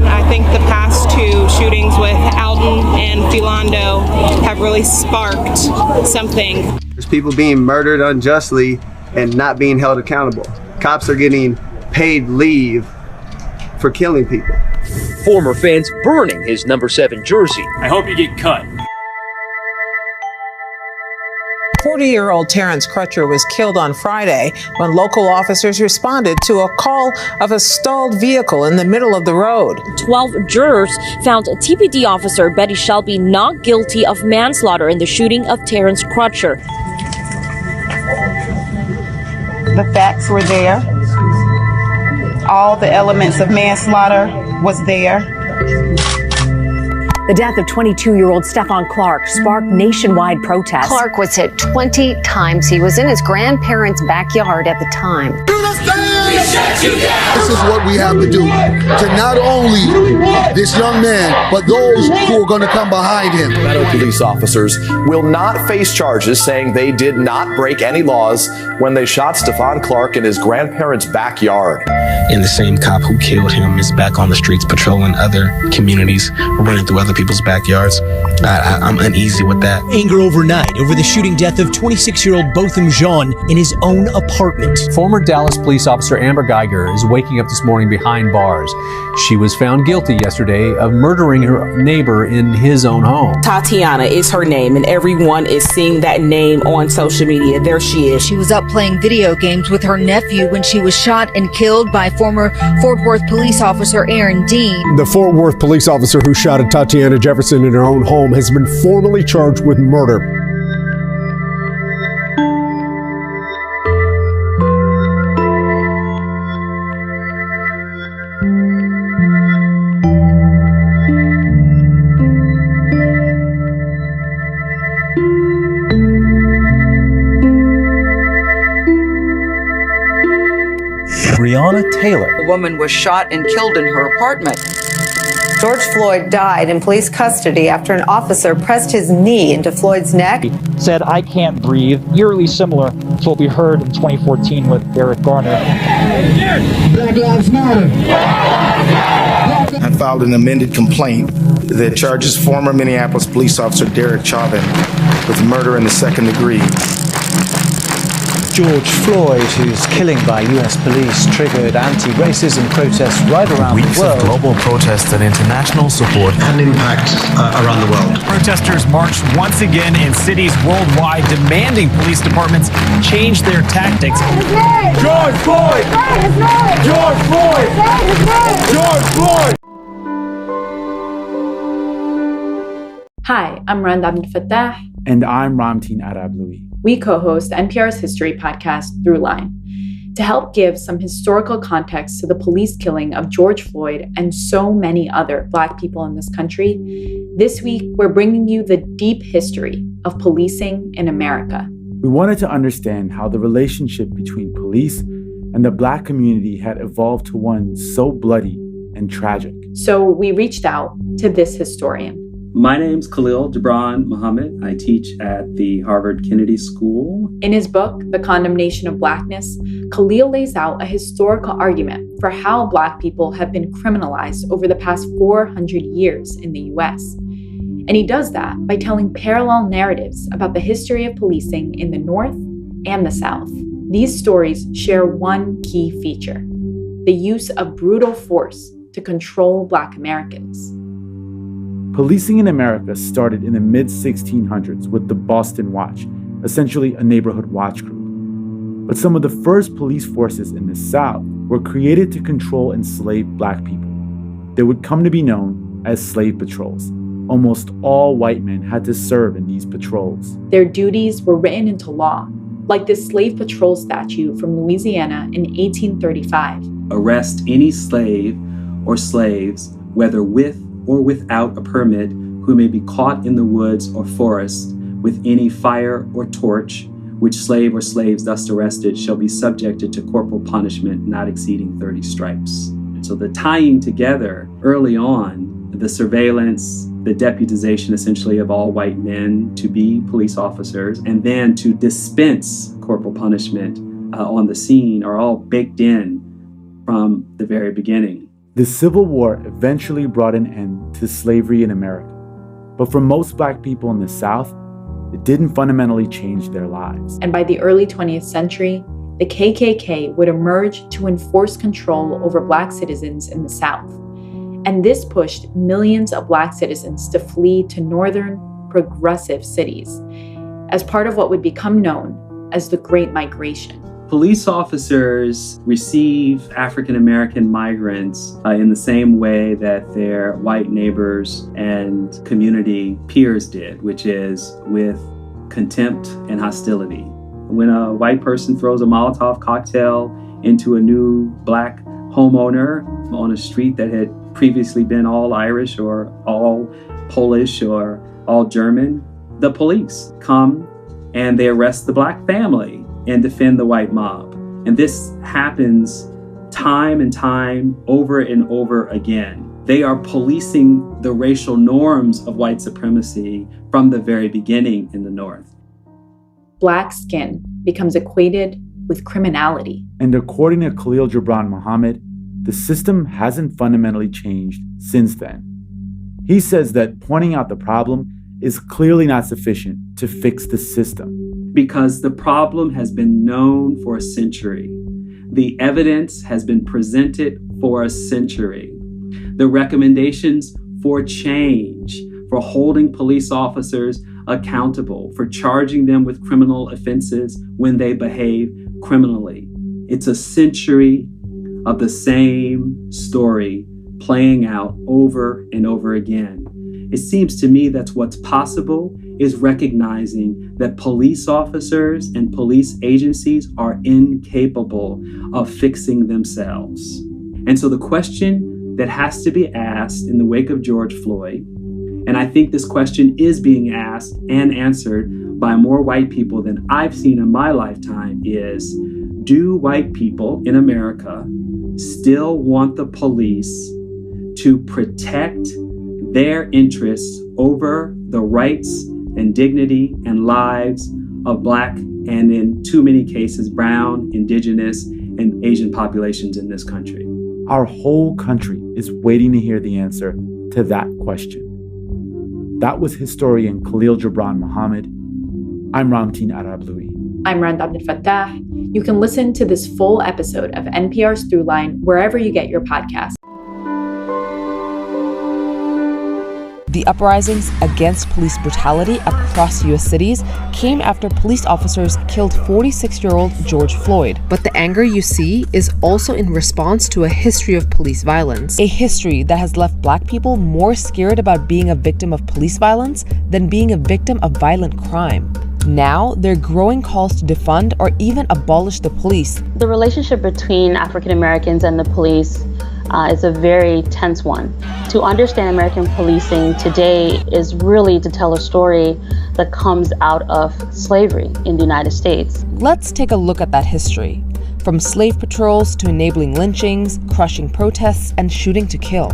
[SPEAKER 41] I think the past 2 shootings with Alton and Philando have really sparked something.
[SPEAKER 42] There's people being murdered unjustly and not being held accountable. Cops are getting paid leave for killing people.
[SPEAKER 43] Former fans burning his number 7 jersey.
[SPEAKER 44] I hope you get cut.
[SPEAKER 40] 40-year-old Terrence Crutcher was killed on Friday when local officers responded to a call of a stalled vehicle in the middle of the road.
[SPEAKER 32] 12 jurors found TPD officer Betty Shelby not guilty of manslaughter in the shooting of Terrence Crutcher.
[SPEAKER 9] The facts were there. All the elements of manslaughter was there.
[SPEAKER 13] The death of 22-year-old Stephon Clark sparked nationwide protests. Clark was hit 20 times. He was in his grandparents' backyard at the time.
[SPEAKER 4] To the stand!
[SPEAKER 1] This is what we have to do to not only this young man, but those who are going to come behind him.
[SPEAKER 2] Meadow police officers will not face charges saying they did not break any laws when they shot Stephon Clark in his grandparents' backyard.
[SPEAKER 3] And the same cop who killed him is back on the streets patrolling other communities, running through other people's backyards. I'm uneasy with that.
[SPEAKER 5] Anger overnight over the shooting death of 26-year-old Botham Jean in his own apartment.
[SPEAKER 33] Former Dallas police officer Amber Geiger is waking up this morning behind bars. She was found guilty yesterday of murdering her neighbor in his own home.
[SPEAKER 7] Tatiana is her name, and everyone is seeing that name on social media. There she is.
[SPEAKER 8] She was up playing video games with her nephew when she was shot and killed by former Fort Worth police officer Aaron Dean.
[SPEAKER 11] The Fort Worth police officer who shot at Tatiana Jefferson in her own home has been formally charged with murder.
[SPEAKER 33] Breonna Taylor.
[SPEAKER 12] A woman was shot and killed in her apartment.
[SPEAKER 15] George Floyd died in police custody after an officer pressed his knee into Floyd's neck.
[SPEAKER 14] He said, "I can't breathe," eerily similar to what we heard in 2014 with Eric Garner.
[SPEAKER 1] Black Lives Matter.
[SPEAKER 16] I filed an amended complaint that charges former Minneapolis police officer Derek Chauvin with murder in the second degree.
[SPEAKER 17] George Floyd, whose killing by U.S. police triggered anti-racism protests right around the world.
[SPEAKER 19] Weeks of global protests and international support
[SPEAKER 20] and impact around the world.
[SPEAKER 21] Protesters marched once again in cities worldwide, demanding police departments change their tactics.
[SPEAKER 4] George Floyd! George Floyd! George Floyd!
[SPEAKER 22] Hi, I'm Rand Abdel Fattah.
[SPEAKER 23] And I'm Ramteen Arablouei.
[SPEAKER 22] We co-host NPR's history podcast, Throughline, to help give some historical context to the police killing of George Floyd and so many other Black people in this country. This week, we're bringing you the deep history of policing in America.
[SPEAKER 23] We wanted to understand how the relationship between police and the Black community had evolved to one so bloody and tragic.
[SPEAKER 22] So we reached out to this historian.
[SPEAKER 25] My name's Khalil Gibran Muhammad. I teach at the Harvard Kennedy School.
[SPEAKER 22] In his book, The Condemnation of Blackness, Khalil lays out a historical argument for how Black people have been criminalized over the past 400 years in the US. And he does that by telling parallel narratives about the history of policing in the North and the South. These stories share one key feature: the use of brutal force to control Black Americans.
[SPEAKER 23] Policing in America started in the mid-1600s with the Boston Watch, essentially a neighborhood watch group. But some of the first police forces in the South were created to control enslaved Black people. They would come to be known as slave patrols. Almost all white men had to serve in these patrols.
[SPEAKER 22] Their duties were written into law, like this slave patrol statute from Louisiana in 1835.
[SPEAKER 25] Arrest any slave or slaves, whether with or without a permit, who may be caught in the woods or forest with any fire or torch, which slave or slaves thus arrested shall be subjected to corporal punishment not exceeding 30 stripes. And so the tying together early on, the surveillance, the deputization essentially of all white men to be police officers, and then to dispense corporal punishment on the scene are all baked in from the very beginning.
[SPEAKER 23] The Civil War eventually brought an end to slavery in America. But for most Black people in the South, it didn't fundamentally change their lives.
[SPEAKER 22] And by the early 20th century, the KKK would emerge to enforce control over Black citizens in the South. And this pushed millions of Black citizens to flee to northern, progressive cities as part of what would become known as the Great Migration.
[SPEAKER 25] Police officers receive African American migrants in the same way that their white neighbors and community peers did, which is with contempt and hostility. When a white person throws a Molotov cocktail into a new Black homeowner on a street that had previously been all Irish or all Polish or all German, the police come and they arrest the Black family and defend the white mob. And this happens time and time, over and over again. They are policing the racial norms of white supremacy from the very beginning in the North.
[SPEAKER 22] Black skin becomes equated with criminality.
[SPEAKER 23] And according to Khalil Gibran Muhammad, the system hasn't fundamentally changed since then. He says that pointing out the problem is clearly not sufficient to fix the system.
[SPEAKER 25] Because the problem has been known for a century. The evidence has been presented for a century. The recommendations for change, for holding police officers accountable, for charging them with criminal offenses when they behave criminally. It's a century of the same story playing out over and over again. It seems to me that's what's possible is recognizing that police officers and police agencies are incapable of fixing themselves. And so the question that has to be asked in the wake of George Floyd, and I think this question is being asked and answered by more white people than I've seen in my lifetime, is, do white people in America still want the police to protect their interests over the rights and dignity and lives of Black and, in too many cases, brown, indigenous, and Asian populations in this country?
[SPEAKER 23] Our whole country is waiting to hear the answer to that question. That was historian Khalil Gibran Muhammad. I'm Ramtin Arablouei.
[SPEAKER 22] I'm Rand Abdel Fattah. You can listen to this full episode of NPR's Throughline wherever you get your podcasts.
[SPEAKER 6] The uprisings against police brutality across U.S. cities came after police officers killed 46-year-old George Floyd. But the anger you see is also in response to a history of police violence. A history that has left Black people more scared about being a victim of police violence than being a victim of violent crime. Now, there are growing calls to defund or even abolish the police.
[SPEAKER 9] The relationship between African Americans and the police is a very tense one. To understand American policing today is really to tell a story that comes out of slavery in the United States.
[SPEAKER 6] Let's take a look at that history. From slave patrols to enabling lynchings, crushing protests, and shooting to kill.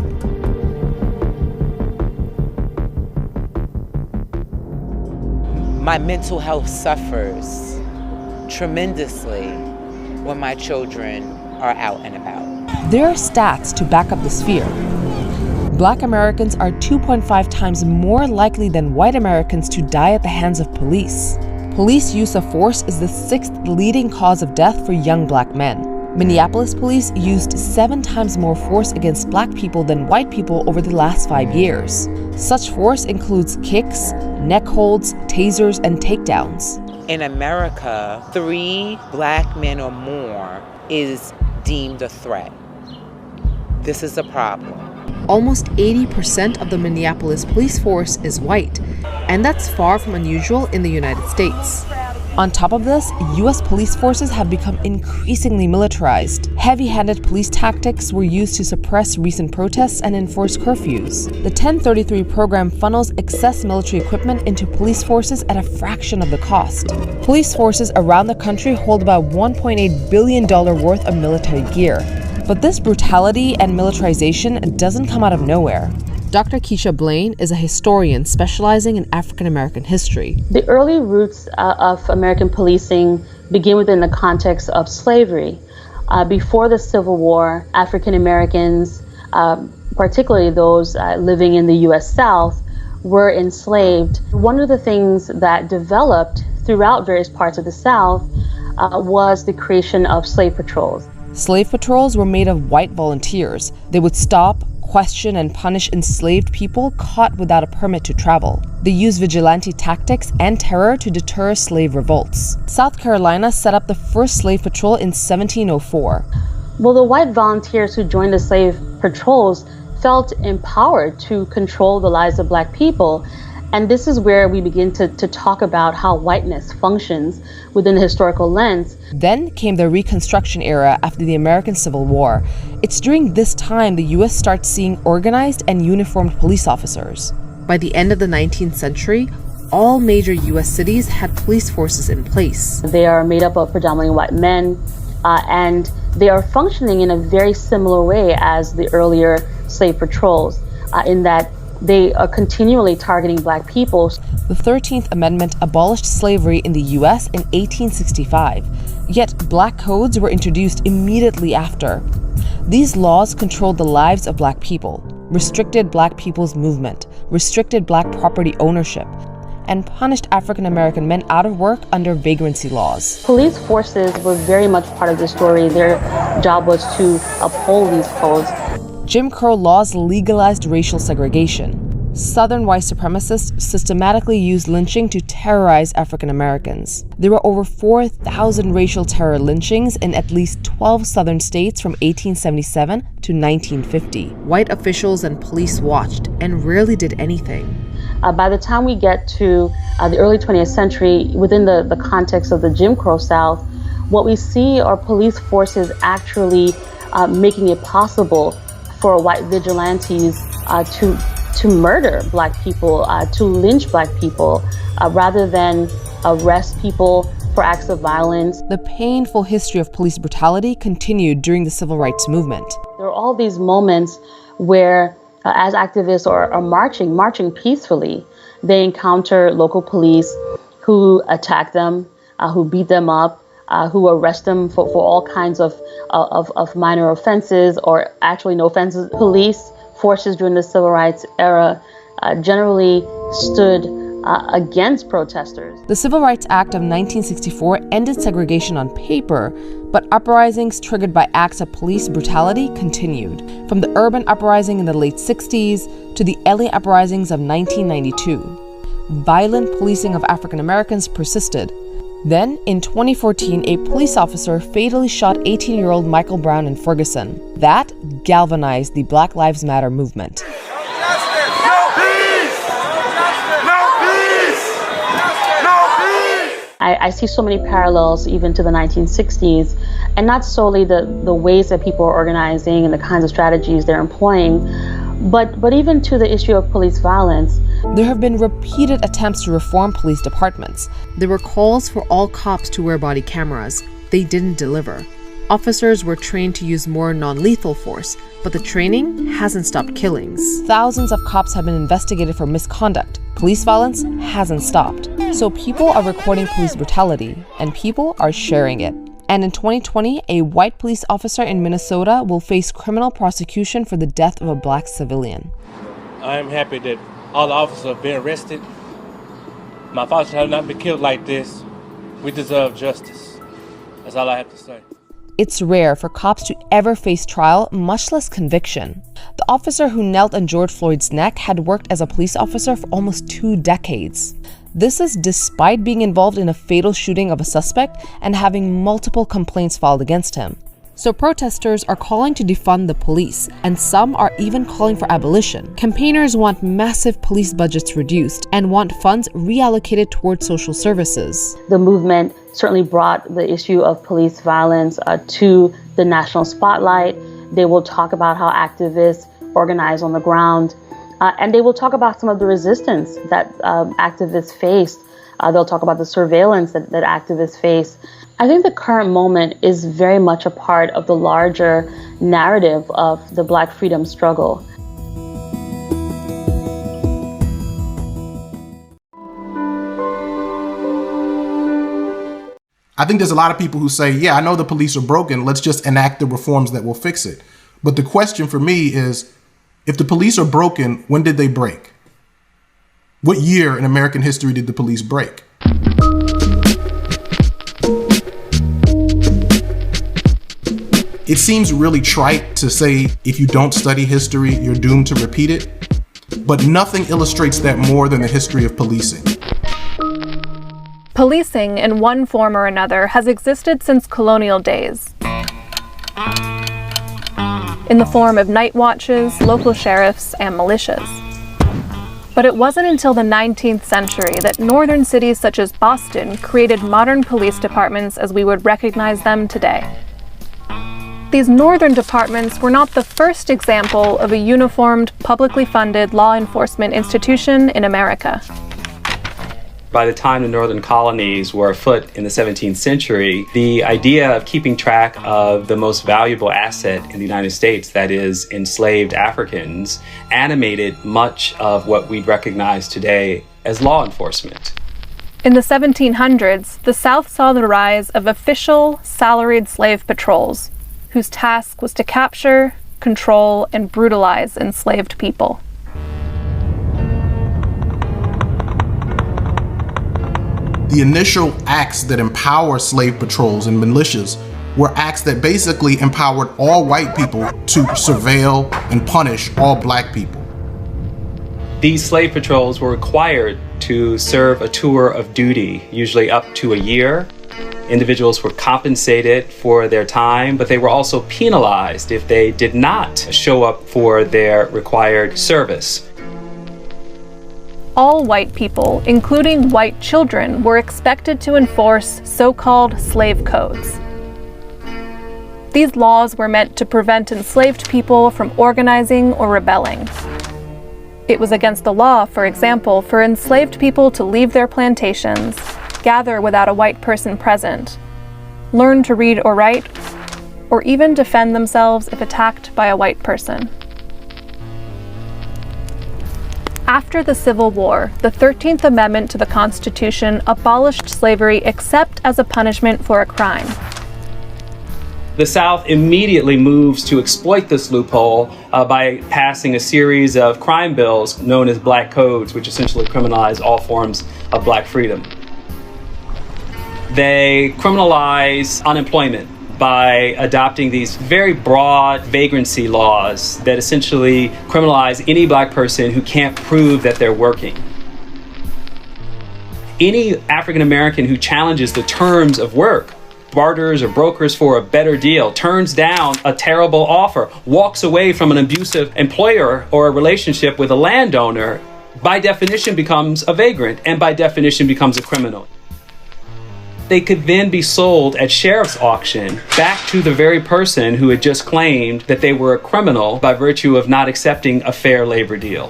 [SPEAKER 10] My mental health suffers tremendously when my children are out and about.
[SPEAKER 6] There are stats to back up this fear. Black Americans are 2.5 times more likely than white Americans to die at the hands of police. Police use of force is the 6th leading cause of death for young Black men. Minneapolis police used 7 times more force against Black people than white people over the last 5 years. Such force includes kicks, neck holds, tasers, and takedowns.
[SPEAKER 10] In America, 3 Black men or more is deemed a threat. This is a problem.
[SPEAKER 6] Almost 80% of the Minneapolis police force is white, and that's far from unusual in the United States. On top of this, U.S. police forces have become increasingly militarized. Heavy-handed police tactics were used to suppress recent protests and enforce curfews. The 1033 program funnels excess military equipment into police forces at a fraction of the cost. Police forces around the country hold about $1.8 billion worth of military gear. But this brutality and militarization doesn't come out of nowhere. Dr. Keisha Blaine is a historian specializing in African American history.
[SPEAKER 9] The early roots of American policing begin within the context of slavery. Before the Civil War, African Americans, particularly those living in the U.S. South, were enslaved. One of the things that developed throughout various parts of the South was the creation of slave patrols.
[SPEAKER 6] Slave patrols were made of white volunteers. They would stop, question, and punish enslaved people caught without a permit to travel. They used vigilante tactics and terror to deter slave revolts. South Carolina set up the first slave patrol in 1704.
[SPEAKER 9] Well, the white volunteers who joined the slave patrols felt empowered to control the lives of Black people. And this is where we begin to talk about how whiteness functions within the historical lens.
[SPEAKER 6] Then came the Reconstruction era after the American Civil War. It's during this time the U.S. starts seeing organized and uniformed police officers. By the end of the 19th century, all major U.S. cities had police forces in place.
[SPEAKER 9] They are made up of predominantly white men and they are functioning in a very similar way as the earlier slave patrols, in that they are continually targeting Black people.
[SPEAKER 6] The 13th Amendment abolished slavery in the U.S. in 1865, yet Black codes were introduced immediately after. These laws controlled the lives of Black people, restricted Black people's movement, restricted Black property ownership, and punished African American men out of work under vagrancy laws.
[SPEAKER 9] Police forces were very much part of the story. Their job was to uphold these codes.
[SPEAKER 6] Jim Crow laws legalized racial segregation. Southern white supremacists systematically used lynching to terrorize African Americans. There were over 4,000 racial terror lynchings in at least 12 southern states from 1877 to 1950. White officials and police watched and rarely did anything.
[SPEAKER 9] By the time we get to the early 20th century, within the context of the Jim Crow South, what we see are police forces actually making it possible for white vigilantes to murder Black people, to lynch Black people, rather than arrest people for acts of violence.
[SPEAKER 6] The painful history of police brutality continued during the civil rights movement.
[SPEAKER 9] There are all these moments where, as activists are marching peacefully, they encounter local police who attack them, who beat them up, who arrest them for all kinds of minor offenses or actually no offenses. Police forces during the civil rights era generally stood against protesters.
[SPEAKER 6] The Civil Rights Act of 1964 ended segregation on paper, but uprisings triggered by acts of police brutality continued, from the urban uprising in the late 60s to the LA uprisings of 1992. Violent policing of African Americans persisted. Then, in 2014, a police officer fatally shot 18-year-old Michael Brown in Ferguson. That galvanized the Black Lives Matter movement.
[SPEAKER 9] I see so many parallels even to the 1960s, and not solely the ways that people are organizing and the kinds of strategies they're employing, but even to the issue of police violence.
[SPEAKER 6] There have been repeated attempts to reform police departments. There were calls for all cops to wear body cameras. They didn't deliver. Officers were trained to use more non-lethal force, but the training hasn't stopped killings. Thousands of cops have been investigated for misconduct. Police violence hasn't stopped. So people are recording police brutality, and people are sharing it. And in 2020, a white police officer in Minnesota will face criminal prosecution for the death of a Black civilian.
[SPEAKER 2] I am happy that all the officers have been arrested. My father should have not been killed like this. We deserve justice. That's all I have to say.
[SPEAKER 6] It's rare for cops to ever face trial, much less conviction. The officer who knelt on George Floyd's neck had worked as a police officer for almost 2 decades. This is despite being involved in a fatal shooting of a suspect and having multiple complaints filed against him. So protesters are calling to defund the police, and some are even calling for abolition. Campaigners want massive police budgets reduced and want funds reallocated towards social services.
[SPEAKER 9] The movement certainly brought the issue of police violence to the national spotlight. They will talk about how activists organize on the ground, and they will talk about some of the resistance that activists faced. They'll talk about the surveillance that activists face. I think the current moment is very much a part of the larger narrative of the Black freedom struggle.
[SPEAKER 3] I think there's a lot of people who say, yeah, I know the police are broken. Let's just enact the reforms that will fix it. But the question for me is, if the police are broken, when did they break? What year in American history did the police break? It seems really trite to say if you don't study history, you're doomed to repeat it. But nothing illustrates that more than the history of policing.
[SPEAKER 5] Policing, in one form or another, has existed since colonial days. In the form of night watches, local sheriffs, and militias. But it wasn't until the 19th century that northern cities such as Boston created modern police departments as we would recognize them today. These northern departments were not the first example of a uniformed, publicly funded law enforcement institution in America.
[SPEAKER 25] By the time the northern colonies were afoot in the 17th century, the idea of keeping track of the most valuable asset in the United States, that is, enslaved Africans, animated much of what we'd recognize today as law enforcement.
[SPEAKER 5] In the 1700s, the South saw the rise of official, salaried slave patrols, whose task was to capture, control, and brutalize enslaved people.
[SPEAKER 3] The initial acts that empower slave patrols and militias were acts that basically empowered all white people to surveil and punish all black people.
[SPEAKER 25] These slave patrols were required to serve a tour of duty, usually up to a year. Individuals were compensated for their time, but they were also penalized if they did not show up for their required service.
[SPEAKER 5] All white people, including white children, were expected to enforce so-called slave codes. These laws were meant to prevent enslaved people from organizing or rebelling. It was against the law, for example, for enslaved people to leave their plantations, gather without a white person present, learn to read or write, or even defend themselves if attacked by a white person. After the Civil War, the 13th Amendment to the Constitution abolished slavery except as a punishment for a crime.
[SPEAKER 25] The South immediately moves to exploit this loophole by passing a series of crime bills known as black codes, which essentially criminalize all forms of black freedom. They criminalize unemployment by adopting these very broad vagrancy laws that essentially criminalize any black person who can't prove that they're working. Any African American who challenges the terms of work, barters or brokers for a better deal, turns down a terrible offer, walks away from an abusive employer or a relationship with a landowner, by definition becomes a vagrant and by definition becomes a criminal. They could then be sold at sheriff's auction back to the very person who had just claimed that they were a criminal by virtue of not accepting a fair labor deal.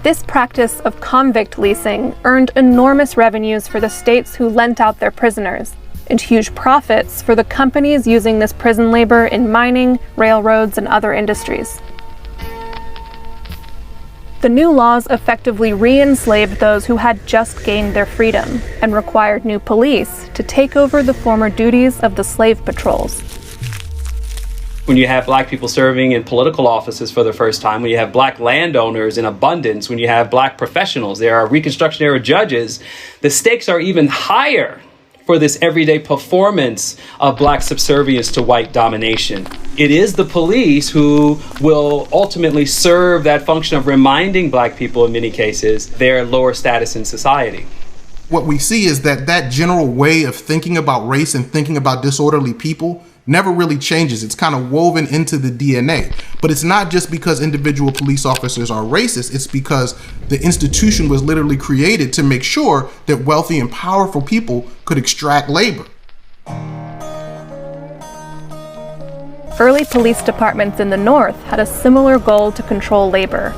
[SPEAKER 5] This practice of convict leasing earned enormous revenues for the states who lent out their prisoners, and huge profits for the companies using this prison labor in mining, railroads, and other industries. The new laws effectively re-enslaved those who had just gained their freedom and required new police to take over the former duties of the slave patrols.
[SPEAKER 25] When you have black people serving in political offices for the first time, when you have black landowners in abundance, when you have black professionals, there are Reconstruction era judges, the stakes are even higher for this everyday performance of black subservience to white domination. It is the police who will ultimately serve that function of reminding black people in many cases their lower status in society.
[SPEAKER 3] What we see is that that general way of thinking about race and thinking about disorderly people never really changes. It's kind of woven into the DNA. But it's not just because individual police officers are racist, it's because the institution was literally created to make sure that wealthy and powerful people could extract labor.
[SPEAKER 5] Early police departments in the North had a similar goal to control labor,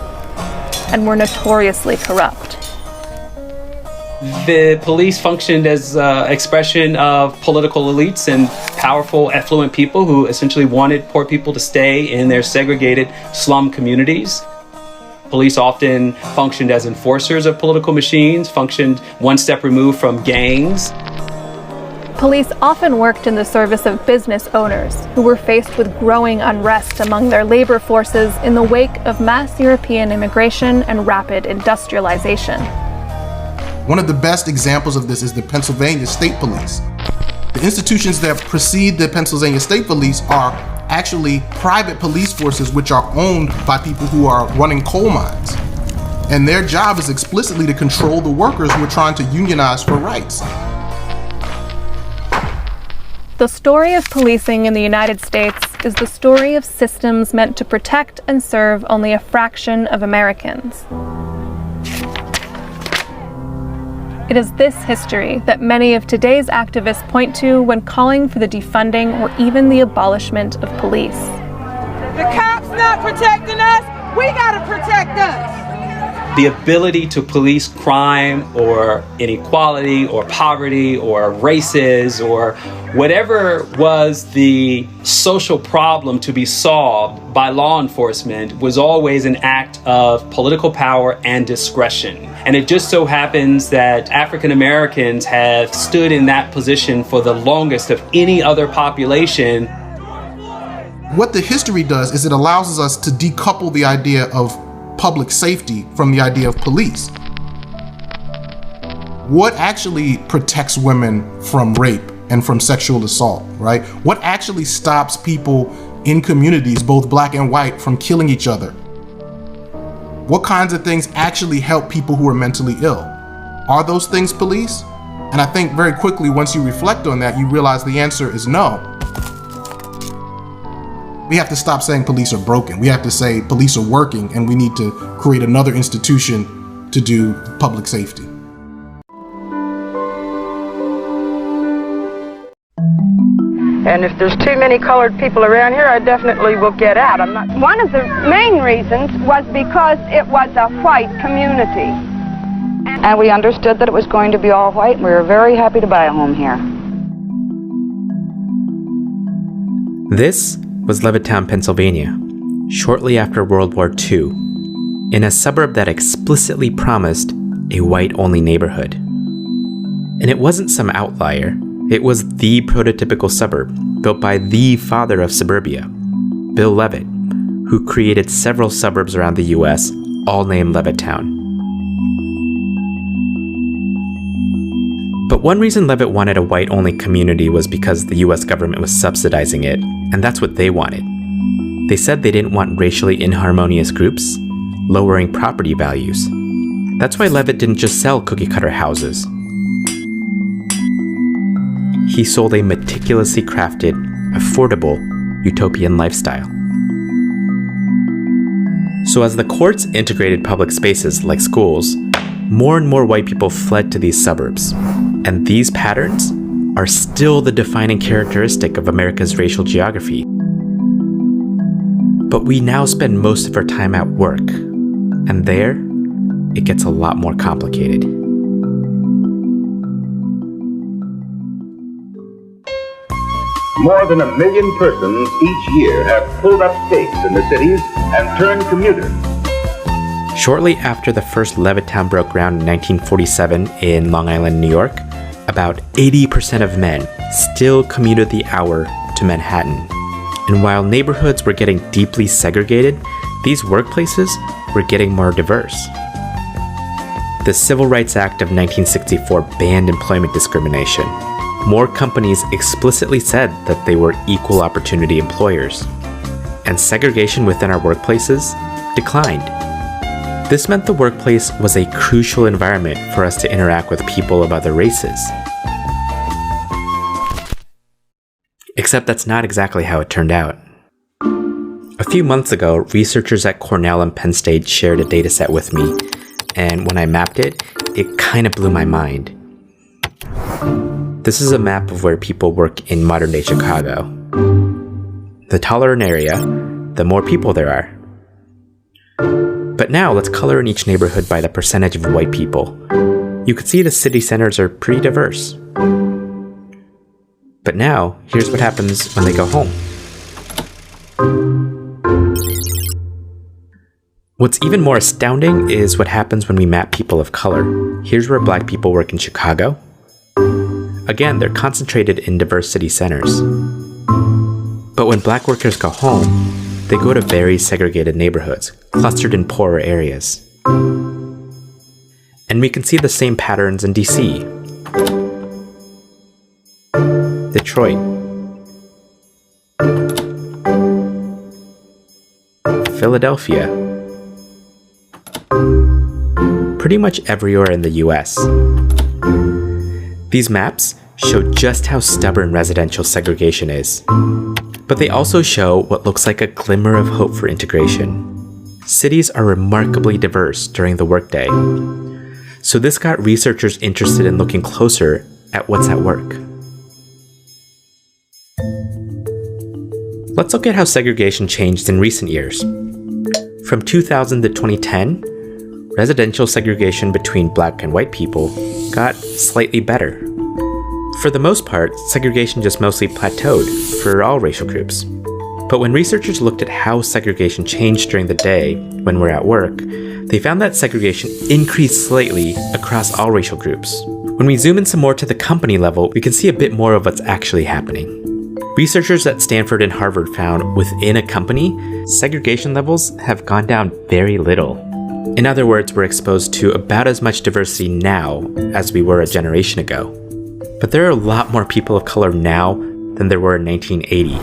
[SPEAKER 5] and were notoriously corrupt.
[SPEAKER 25] The police functioned as an expression of political elites and powerful, affluent people who essentially wanted poor people to stay in their segregated slum communities. Police often functioned as enforcers of political machines, functioned one step removed from gangs.
[SPEAKER 5] Police often worked in the service of business owners who were faced with growing unrest among their labor forces in the wake of mass European immigration and rapid industrialization.
[SPEAKER 3] One of the best examples of this is the Pennsylvania State Police. The institutions that precede the Pennsylvania State Police are actually private police forces which are owned by people who are running coal mines. And their job is explicitly to control the workers who are trying to unionize for rights.
[SPEAKER 5] The story of policing in the United States is the story of systems meant to protect and serve only a fraction of Americans. It is this history that many of today's activists point to when calling for the defunding or even the abolishment of police.
[SPEAKER 4] The cops not protecting us, we gotta protect us.
[SPEAKER 25] the ability to police crime or inequality or poverty or races or whatever was the social problem to be solved by law enforcement was always an act of political power and discretion. And it just so happens that African Americans have stood in that position for the longest of any other population.
[SPEAKER 3] What the history does is it allows us to decouple the idea of public safety from the idea of police. What actually protects women from rape and from sexual assault, right? What actually stops people in communities, both black and white, from killing each other? What kinds of things actually help people who are mentally ill? Are those things police? And I think very quickly, once you reflect on that, you realize the answer is no. We have to stop saying police are broken. We have to say police are working, and we need to create another institution to do public safety.
[SPEAKER 7] And if there's too many colored people around here, I definitely will get out.
[SPEAKER 8] One of the main reasons was because it was a white community.
[SPEAKER 7] And we understood that it was going to be all white, and we were very happy to buy a home here.
[SPEAKER 11] This was Levittown, Pennsylvania, shortly after World War II, in a suburb that explicitly promised a white-only neighborhood. And it wasn't some outlier, it was the prototypical suburb, built by the father of suburbia, Bill Levitt, who created several suburbs around the US, all named Levittown. But one reason Levitt wanted a white-only community was because the US government was subsidizing it, and that's what they wanted. They said they didn't want racially inharmonious groups, lowering property values. That's why Levitt didn't just sell cookie-cutter houses. He sold a meticulously crafted, affordable, utopian lifestyle. So as the courts integrated public spaces like schools, more and more white people fled to these suburbs. And these patterns are still the defining characteristic of America's racial geography. But we now spend most of our time at work, and there, it gets a lot more complicated.
[SPEAKER 13] More than 1 million persons each year have pulled up stakes in the cities and turned commuters.
[SPEAKER 11] Shortly after the first Levittown broke ground in 1947 in Long Island, New York, about 80% of men still commuted the hour to Manhattan. And while neighborhoods were getting deeply segregated, these workplaces were getting more diverse. The Civil Rights Act of 1964 banned employment discrimination. More companies explicitly said that they were equal opportunity employers. And segregation within our workplaces declined. This meant the workplace was a crucial environment for us to interact with people of other races. Except that's not exactly how it turned out. A few months ago, researchers at Cornell and Penn State shared a dataset with me, and when I mapped it, it kind of blew my mind. This is a map of where people work in modern-day Chicago. The taller an area, the more people there are. But now let's color in each neighborhood by the percentage of white people. You can see the city centers are pretty diverse. But now, here's what happens when they go home. What's even more astounding is what happens when we map people of color. Here's where black people work in Chicago. Again, they're concentrated in diverse city centers. But when black workers go home, they go to very segregated neighborhoods, clustered in poorer areas. And we can see the same patterns in DC, Detroit, Philadelphia, pretty much everywhere in the US. These maps show just how stubborn residential segregation is. But they also show what looks like a glimmer of hope for integration. Cities are remarkably diverse during the workday. So this got researchers interested in looking closer at what's at work. Let's look at how segregation changed in recent years. From 2000 to 2010, residential segregation between black and white people got slightly better. For the most part, segregation just mostly plateaued for all racial groups. But when researchers looked at how segregation changed during the day when we're at work, they found that segregation increased slightly across all racial groups. When we zoom in some more to the company level, we can see a bit more of what's actually happening. Researchers at Stanford and Harvard found within a company, segregation levels have gone down very little. In other words, we're exposed to about as much diversity now as we were a generation ago. But there are a lot more people of color now than there were in 1980.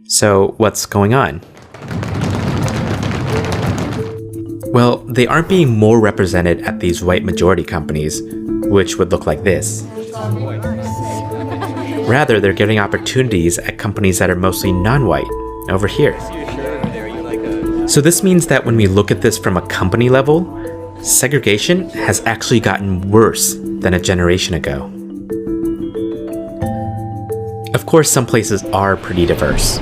[SPEAKER 11] So what's going on? Well, they aren't being more represented at these white majority companies, which would look like this. Rather, they're getting opportunities at companies that are mostly non-white, over here. So this means that when we look at this from a company level, segregation has actually gotten worse than a generation ago. Of course, some places are pretty diverse.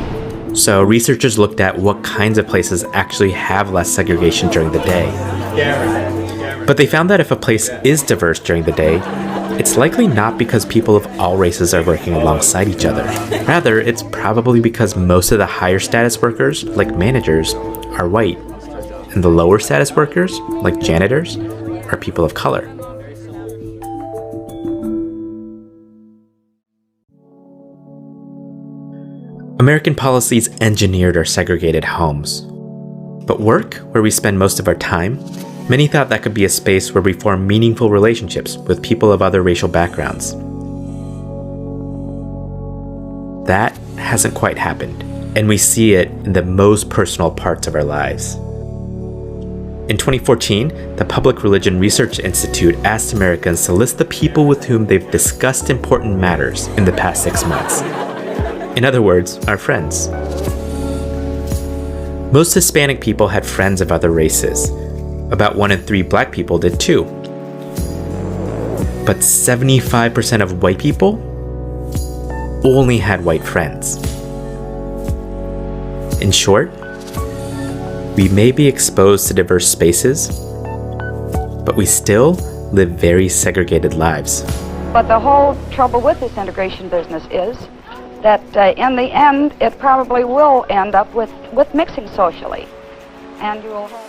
[SPEAKER 11] So researchers looked at what kinds of places actually have less segregation during the day. But they found that if a place is diverse during the day, it's likely not because people of all races are working alongside each other. Rather, it's probably because most of the higher status workers, like managers, are white, and the lower status workers, like janitors, are people of color. American policies engineered our segregated homes. But work, where we spend most of our time, many thought that could be a space where we form meaningful relationships with people of other racial backgrounds. That hasn't quite happened, and we see it in the most personal parts of our lives. In 2014, the Public Religion Research Institute asked Americans to list the people with whom they've discussed important matters in the past 6 months. In other words, our friends. Most Hispanic people had friends of other races. About 1 in 3 black people did too. But 75% of white people only had white friends. In short, we may be exposed to diverse spaces, but we still live very segregated lives.
[SPEAKER 7] But the whole trouble with this integration business is that in the end, it probably will end up with mixing socially. And you will have